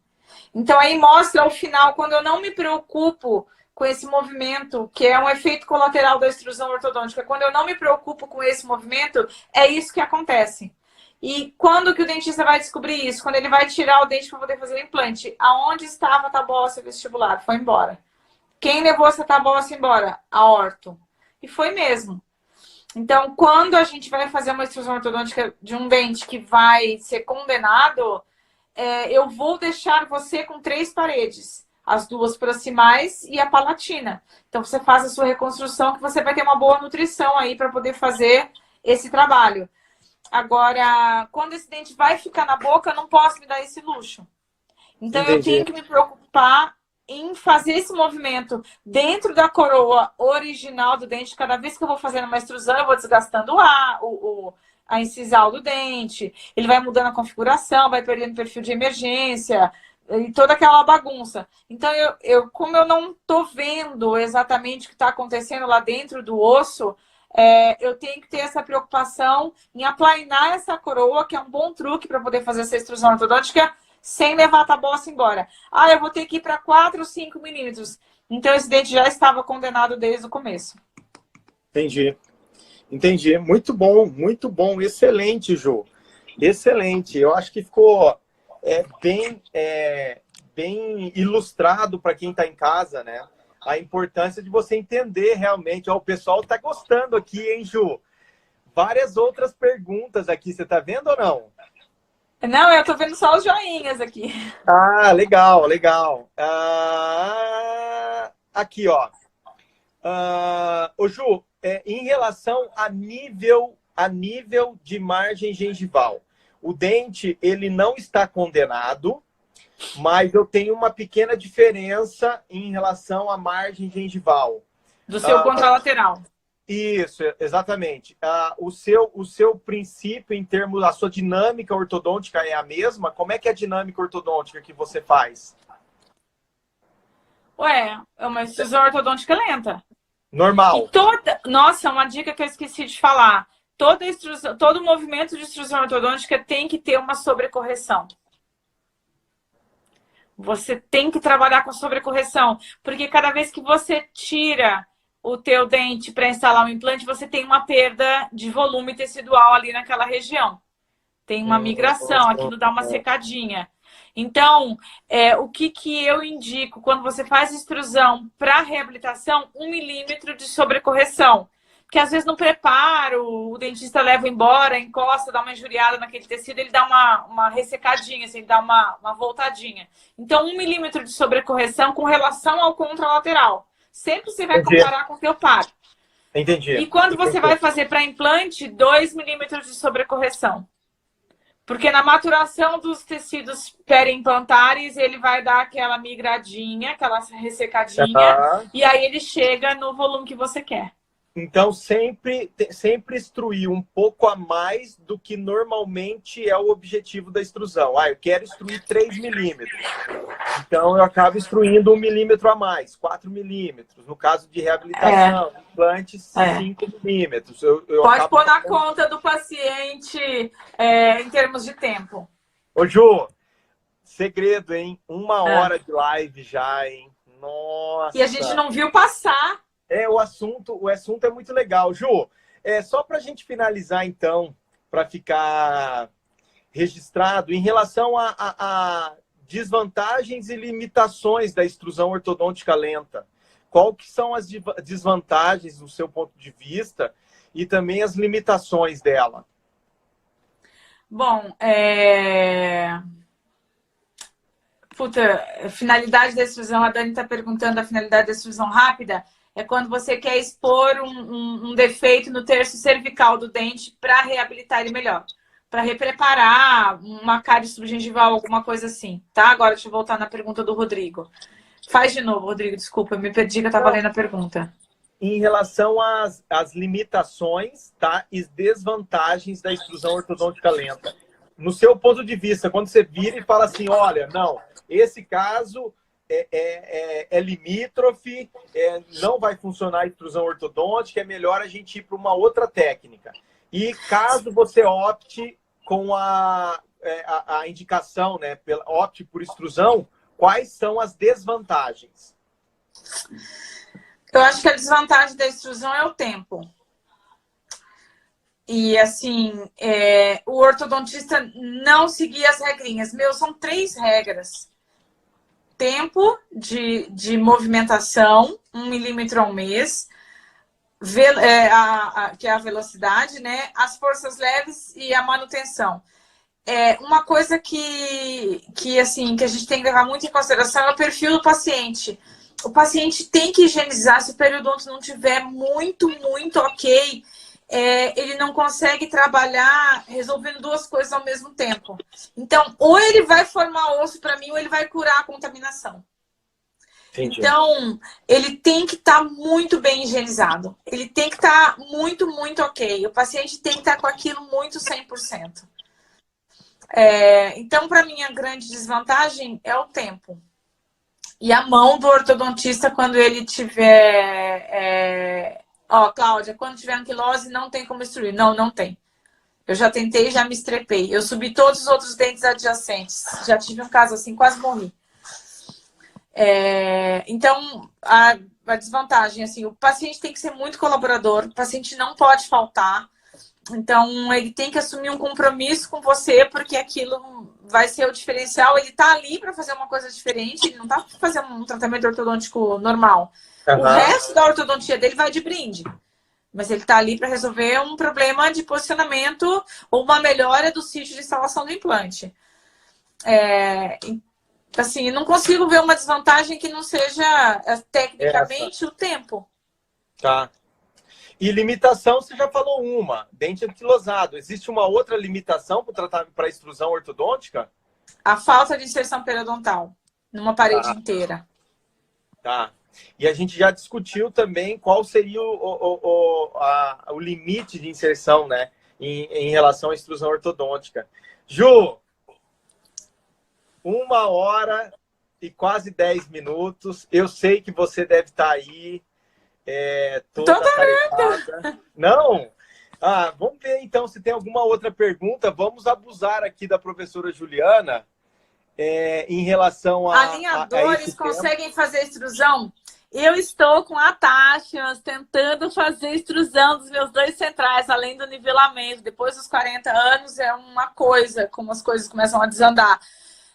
Então, aí mostra o final, quando eu não me preocupo com esse movimento, que é um efeito colateral da extrusão ortodôntica. Quando eu não me preocupo com esse movimento, é isso que acontece. E quando que o dentista vai descobrir isso? Quando ele vai tirar o dente para poder fazer o implante. Aonde estava a tábua óssea vestibular? Foi embora. Quem levou essa tábua óssea embora? A orto. E foi mesmo. Então, quando a gente vai fazer uma extrusão ortodôntica de um dente que vai ser condenado, eu vou deixar você com 3 paredes. As 2 proximais e a palatina. Então, você faz a sua reconstrução, que você vai ter uma boa nutrição aí para poder fazer esse trabalho. Agora, quando esse dente vai ficar na boca, eu não posso me dar esse luxo. Então, eu tenho que me preocupar em fazer esse movimento dentro da coroa original do dente. Cada vez que eu vou fazendo uma extrusão, eu vou desgastando a incisal do dente. Ele vai mudando a configuração, vai perdendo perfil de emergência e toda aquela bagunça. Então, como eu não estou vendo exatamente o que está acontecendo lá dentro do osso, eu tenho que ter essa preocupação em aplainar essa coroa, que é um bom truque para poder fazer essa extrusão ortodôntica sem levar a tábua óssea embora. Eu vou ter que ir para 4 ou 5 milímetros. Então, esse dente já estava condenado desde o começo. Entendi. Muito bom. Excelente, Ju. Excelente. Eu acho que ficou bem ilustrado para quem está em casa, né? A importância de você entender realmente. O pessoal está gostando aqui, hein, Ju? Várias outras perguntas aqui. Você está vendo ou não? Não, eu tô vendo só os joinhas aqui. Legal. Aqui, ó. Ô, Ju, em relação a nível de margem gengival, o dente, ele não está condenado, mas eu tenho uma pequena diferença em relação à margem gengival. Do seu contralateral. Isso, exatamente. O seu princípio em termos da sua dinâmica ortodôntica é a mesma? Como é que é a dinâmica ortodôntica que você faz? É uma extrusão ortodôntica lenta. Normal. Nossa, uma dica que eu esqueci de falar. Todo movimento de extrusão ortodôntica tem que ter uma sobrecorreção. Você tem que trabalhar com sobrecorreção, porque cada vez que você tira o teu dente para instalar um implante, você tem uma perda de volume tecidual ali naquela região. Tem uma migração, aquilo dá uma secadinha. Então, o que eu indico quando você faz extrusão para reabilitação? 1 milímetro de sobrecorreção. Porque às vezes no preparo, o dentista leva embora, encosta, dá uma injuriada naquele tecido, ele dá uma ressecadinha, assim, dá uma voltadinha. Então, 1 milímetro de sobrecorreção com relação ao contralateral. Sempre você vai comparar com o teu par. Entendi. E quando você vai fazer para implante, 2 milímetros de sobrecorreção. Porque na maturação dos tecidos periimplantares, ele vai dar aquela migradinha, aquela ressecadinha, e aí ele chega no volume que você quer. Então, sempre extruir um pouco a mais do que normalmente é o objetivo da extrusão. Eu quero extruir 3 milímetros. Então, eu acabo extruindo 1 milímetro a mais, 4 milímetros. No caso de reabilitação, implantes, 5 milímetros. Pode pôr na conta do paciente em termos de tempo. Ô, Ju, segredo, hein? 1 hora de live já, hein? Nossa! E a gente não viu passar. O assunto é muito legal. Ju, só para a gente finalizar, então, para ficar registrado, em relação a desvantagens e limitações da extrusão ortodôntica lenta, qual que são as desvantagens do seu ponto de vista e também as limitações dela? Bom, finalidade da extrusão, a Dani está perguntando a finalidade da extrusão rápida. É quando você quer expor um defeito no terço cervical do dente para reabilitar ele melhor. Para repreparar uma cárie subgengival, alguma coisa assim. Tá? Agora deixa eu voltar na pergunta do Rodrigo. Faz de novo, Rodrigo, desculpa, eu me perdi que eu estava lendo a pergunta. Em relação às limitações, tá? E desvantagens da extrusão ortodôntica lenta. No seu ponto de vista, quando você vira e fala assim, olha, não, esse caso... É limítrofe, não vai funcionar a extrusão ortodôntica, é melhor a gente ir para uma outra técnica. E caso você opte com a indicação, né, opte por extrusão, quais são as desvantagens? Eu acho que a desvantagem da extrusão é o tempo. E, assim, o ortodontista não seguir as regrinhas. São 3 regras. Tempo de movimentação, 1 milímetro ao mês, que é a velocidade, né? As forças leves e a manutenção. Uma coisa que a gente tem que levar muito em consideração é o perfil do paciente. O paciente tem que higienizar. Se o periodonto não tiver muito ok, ele não consegue trabalhar resolvendo 2 coisas ao mesmo tempo. Então, ou ele vai formar osso para mim, ou ele vai curar a contaminação. Entendi. Então, ele tem que estar muito bem higienizado. Ele tem que estar muito ok. O paciente tem que estar com aquilo muito 100%. Então, para mim, a grande desvantagem é o tempo. E a mão do ortodontista quando ele tiver... Cláudia, quando tiver anquilose, não tem como extruir. Não tem. Eu já tentei, já me estrepei. Eu subi todos os outros dentes adjacentes. Já tive um caso assim, quase morri. Então, a desvantagem, assim, o paciente tem que ser muito colaborador, o paciente não pode faltar. Então, ele tem que assumir um compromisso com você, porque aquilo vai ser o diferencial. Ele tá ali para fazer uma coisa diferente, ele não tá fazendo um tratamento ortodôntico normal. O resto da ortodontia dele vai de brinde. Mas ele está ali para resolver um problema de posicionamento ou uma melhora do sítio de instalação do implante. Assim, não consigo ver uma desvantagem que não seja, tecnicamente, o tempo. Tá. E limitação, você já falou uma, dente anquilosado. Existe uma outra limitação para tratamento para extrusão ortodôntica? A falta de inserção periodontal numa parede inteira. Tá. E a gente já discutiu também qual seria o limite de inserção, né, em relação à extrusão ortodôntica. Ju, 1 hora e quase 10 minutos. Eu sei que você deve estar aí toda atarefada. Não? Vamos ver então se tem alguma outra pergunta. Vamos abusar aqui da professora Juliana. Em relação a... Alinhadores conseguem fazer extrusão? Eu estou com a taxas tentando fazer extrusão dos meus 2 centrais, além do nivelamento. Depois dos 40 anos é uma coisa, como as coisas começam a desandar.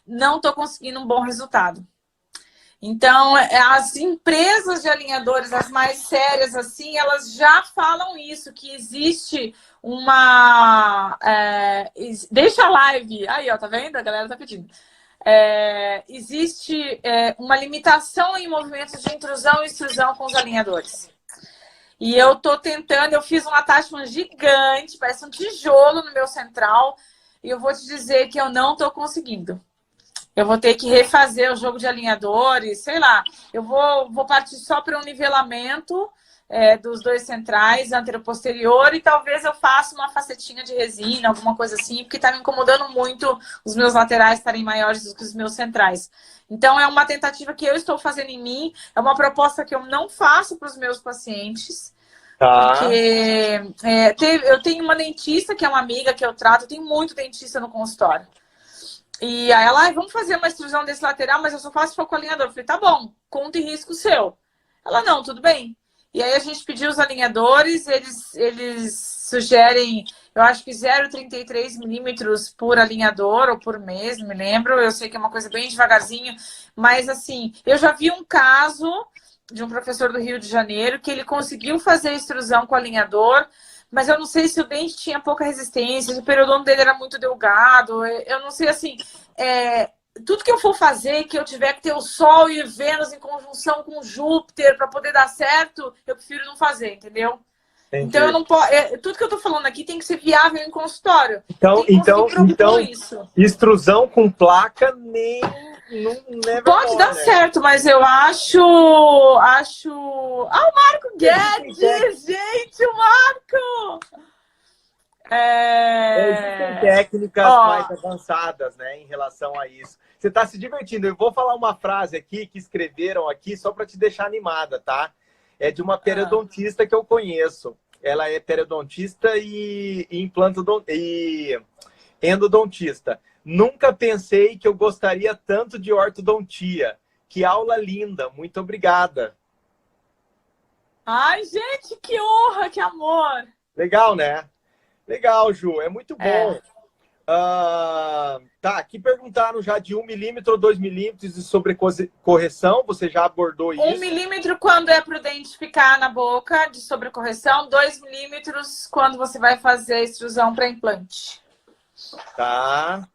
Não estou conseguindo um bom resultado. Então, as empresas de alinhadores, as mais sérias, assim, elas já falam isso, que existe uma... Deixa a live. Aí, ó, tá vendo? A galera tá pedindo. Existe uma limitação em movimentos de intrusão e extrusão com os alinhadores. E eu tô tentando, eu fiz um attachment gigante, parece um tijolo no meu central. e eu vou te dizer que eu não estou conseguindo. Eu vou ter que refazer o jogo de alinhadores, sei lá. Eu vou partir só para um nivelamento dos dois centrais, anterior-posterior, e talvez eu faça uma facetinha de resina, alguma coisa assim, porque está me incomodando muito os meus laterais estarem maiores do que os meus centrais. Então, é uma tentativa que eu estou fazendo em mim, é uma proposta que eu não faço para os meus pacientes, porque eu tenho uma dentista que é uma amiga que eu trato, eu tenho muito dentista no consultório. E aí ela, vamos fazer uma extrusão desse lateral, mas eu só faço foco alinhador. Eu falei, tá bom, conta e risco seu. Ela, não, tudo bem. E aí a gente pediu os alinhadores, eles sugerem, eu acho que 0,33 milímetros por alinhador ou por mês, não me lembro. Eu sei que é uma coisa bem devagarzinho, mas assim, eu já vi um caso de um professor do Rio de Janeiro que ele conseguiu fazer extrusão com alinhador, mas eu não sei se o dente tinha pouca resistência, se o periodonto dele era muito delgado, eu não sei, assim, tudo que eu for fazer, que eu tiver que ter o Sol e Vênus em conjunção com Júpiter para poder dar certo, eu prefiro não fazer, entendeu? Entendi. Então eu não posso, tudo que eu tô falando aqui tem que ser viável em consultório. Então isso. Extrusão com placa nem pode dar certo, mas eu acho. Ah, o Marco Guedes! Gente, o Marco! Existem técnicas mais avançadas, né, em relação a isso. Você está se divertindo. Eu vou falar uma frase aqui que escreveram aqui só para te deixar animada, tá? É de uma periodontista que eu conheço. Ela é periodontista e endodontista. Nunca pensei que eu gostaria tanto de ortodontia. Que aula linda. Muito obrigada. Ai, gente, que honra, que amor. Legal, né? Legal, Ju. É muito bom. Tá, aqui perguntaram já de 1 milímetro ou 2 milímetros de sobrecorreção. Você já abordou isso? 1 milímetro quando é para o dente ficar na boca de sobrecorreção. 2 milímetros quando você vai fazer a extrusão para implante. Tá.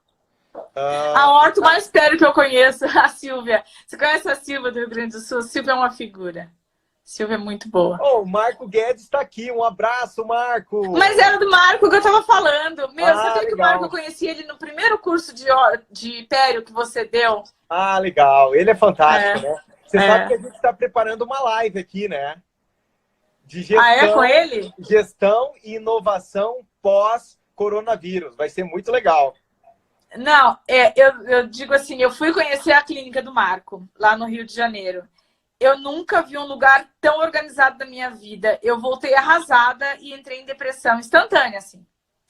A orto mais sério que eu conheço, a Silvia. Você conhece a Silvia do Rio Grande do Sul? A Silvia é uma figura. A Silvia é muito boa. O Marco Guedes está aqui. Um abraço, Marco. Mas era do Marco que eu tava falando. Sabia que o Marco, eu conheci ele no primeiro curso de pério que você deu? Ah, legal. Ele é fantástico, né? Você sabe que a gente está preparando uma live aqui, né? De gestão, com ele? Gestão e inovação pós-coronavírus. Vai ser muito legal. Não, eu digo assim, eu fui conhecer a clínica do Marco, lá no Rio de Janeiro. Eu nunca vi um lugar tão organizado da minha vida. Eu voltei arrasada e entrei em depressão instantânea, assim.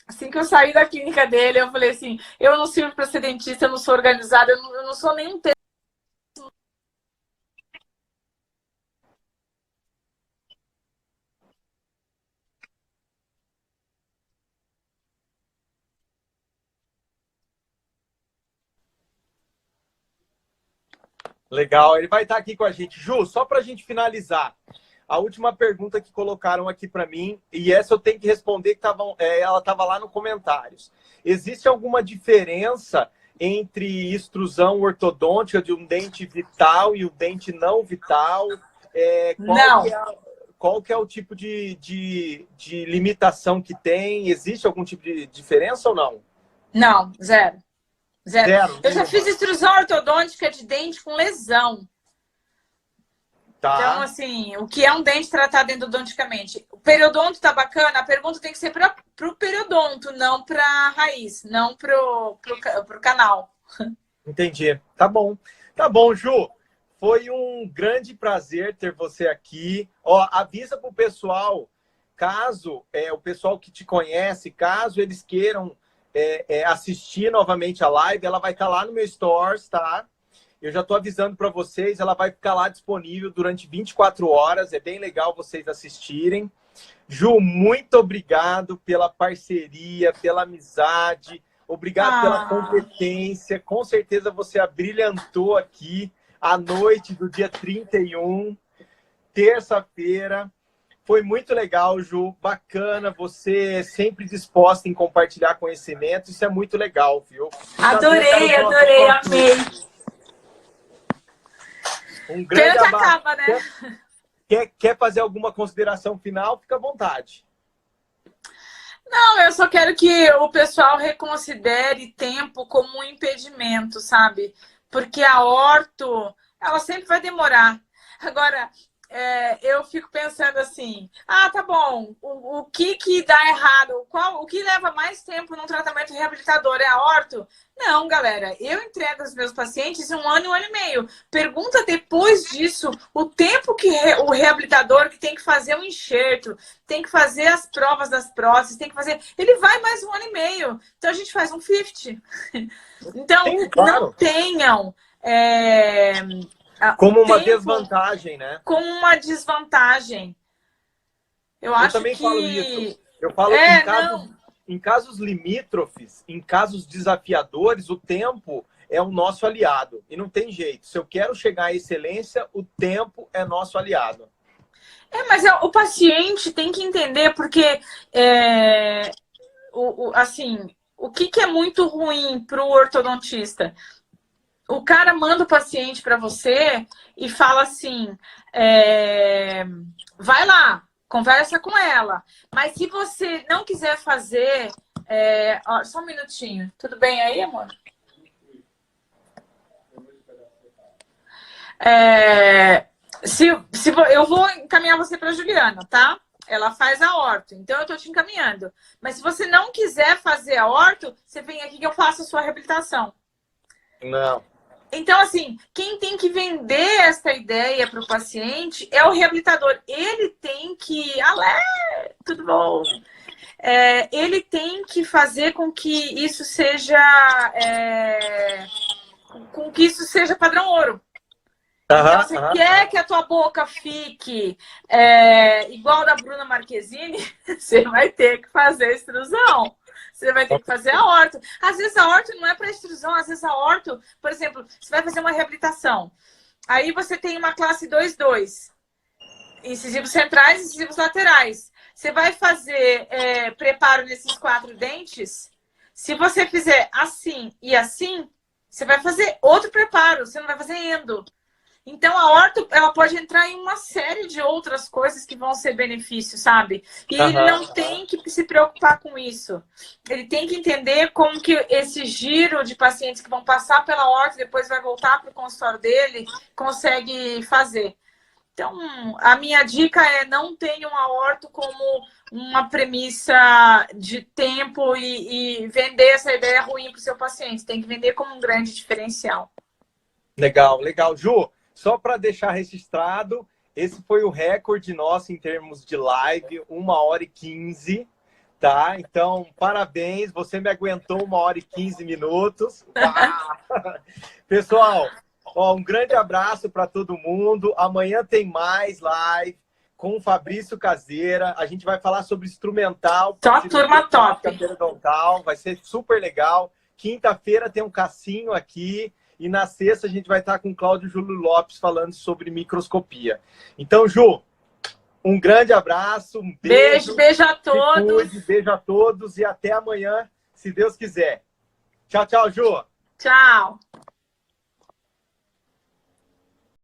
Assim que eu saí da clínica dele, eu falei assim, eu não sirvo para ser dentista, eu não sou organizada, eu não sou nenhum Legal, ele vai estar aqui com a gente. Ju, só para a gente finalizar, a última pergunta que colocaram aqui para mim, e essa eu tenho que responder, que ela estava lá no comentários. Existe alguma diferença entre extrusão ortodôntica de um dente vital e o dente não vital? Não. Qual que é o tipo de limitação que tem? Existe algum tipo de diferença ou não? Não, zero. Eu já fiz extrusão ortodôntica de dente com lesão. Tá. Então, assim, o que é um dente tratado endodonticamente? O periodonto tá bacana? A pergunta tem que ser para o periodonto, não para a raiz, não pro canal. Entendi. Tá bom. Tá bom, Ju. Foi um grande prazer ter você aqui. Avisa pro pessoal, caso o pessoal que te conhece, caso eles queiram assistir novamente a live, ela vai estar lá no meu Stories, tá? Eu já estou avisando para vocês, ela vai ficar lá disponível durante 24 horas. É bem legal vocês assistirem. Ju, muito obrigado pela parceria, pela amizade. Obrigado pela competência. Com certeza você abrilhantou aqui à noite do dia 31, terça-feira. Foi muito legal, Ju. Bacana. Você sempre disposta em compartilhar conhecimento. Isso é muito legal, viu? Adorei, amei. Um grande abraço. Acaba, né? Quer fazer alguma consideração final? Fica à vontade. Não, eu só quero que o pessoal reconsidere tempo como um impedimento, sabe? Porque a orto, ela sempre vai demorar. Agora, eu fico pensando assim, tá bom, o que dá errado? O que leva mais tempo num tratamento reabilitador? É a orto? Não, galera, eu entrego aos meus pacientes 1 ano e meio. Pergunta depois disso o tempo que o reabilitador que tem que fazer o enxerto, tem que fazer as provas das próteses, tem que fazer. Ele vai mais 1 ano e meio. Então a gente faz um 50. Então, Sim, claro. não tenham. Como uma desvantagem, né? Como uma desvantagem. Eu acho também que... falo isso. Eu falo que em casos limítrofes, em casos desafiadores, o tempo é o nosso aliado. E não tem jeito. Se eu quero chegar à excelência, o tempo é nosso aliado. Mas o paciente tem que entender, porque assim, o que é muito ruim para o ortodontista? O cara manda o paciente para você e fala assim, vai lá, conversa com ela. Mas se você não quiser fazer... só um minutinho. Tudo bem aí, amor? Eu vou encaminhar você para a Juliana, tá? Ela faz a orto, então eu tô te encaminhando. Mas se você não quiser fazer a orto, você vem aqui que eu faço a sua reabilitação. Não. Então, assim, quem tem que vender essa ideia para o paciente é o reabilitador. Ele tem que... tudo bom? Ele tem que fazer com que isso seja... com que isso seja padrão ouro. Então, você quer que a tua boca fique igual da Bruna Marquezine, você vai ter que fazer extrusão. Você vai ter que fazer a orto. Às vezes a orto não é para extrusão, às vezes a orto, por exemplo, você vai fazer uma reabilitação. Aí você tem uma classe 2-2. Incisivos centrais e incisivos laterais. Você vai fazer preparo nesses 4 dentes. Se você fizer assim e assim, você vai fazer outro preparo. Você não vai fazer endo. Então, a orto, ela pode entrar em uma série de outras coisas que vão ser benefícios, sabe? E ele não tem que se preocupar com isso. Ele tem que entender como que esse giro de pacientes que vão passar pela orto e depois vai voltar para o consultório dele, consegue fazer. Então, a minha dica é não tenham a orto como uma premissa de tempo e vender essa ideia ruim para o seu paciente. Tem que vender como um grande diferencial. Legal, legal. Ju, só para deixar registrado, esse foi o recorde nosso em termos de live, 1h15, tá? Então, parabéns, você me aguentou 1h15 minutos. Pessoal, um grande abraço para todo mundo. Amanhã tem mais live com o Fabrício Caseira. A gente vai falar sobre instrumental. Só turma top. Vai ser super legal. Quinta-feira tem um Cassinho aqui. E na sexta a gente vai estar com o Cláudio Júlio Lopes falando sobre microscopia. Então, Ju, um grande abraço, um beijo. Beijo a todos. Beijo a todos e até amanhã, se Deus quiser. Tchau, tchau, Ju. Tchau.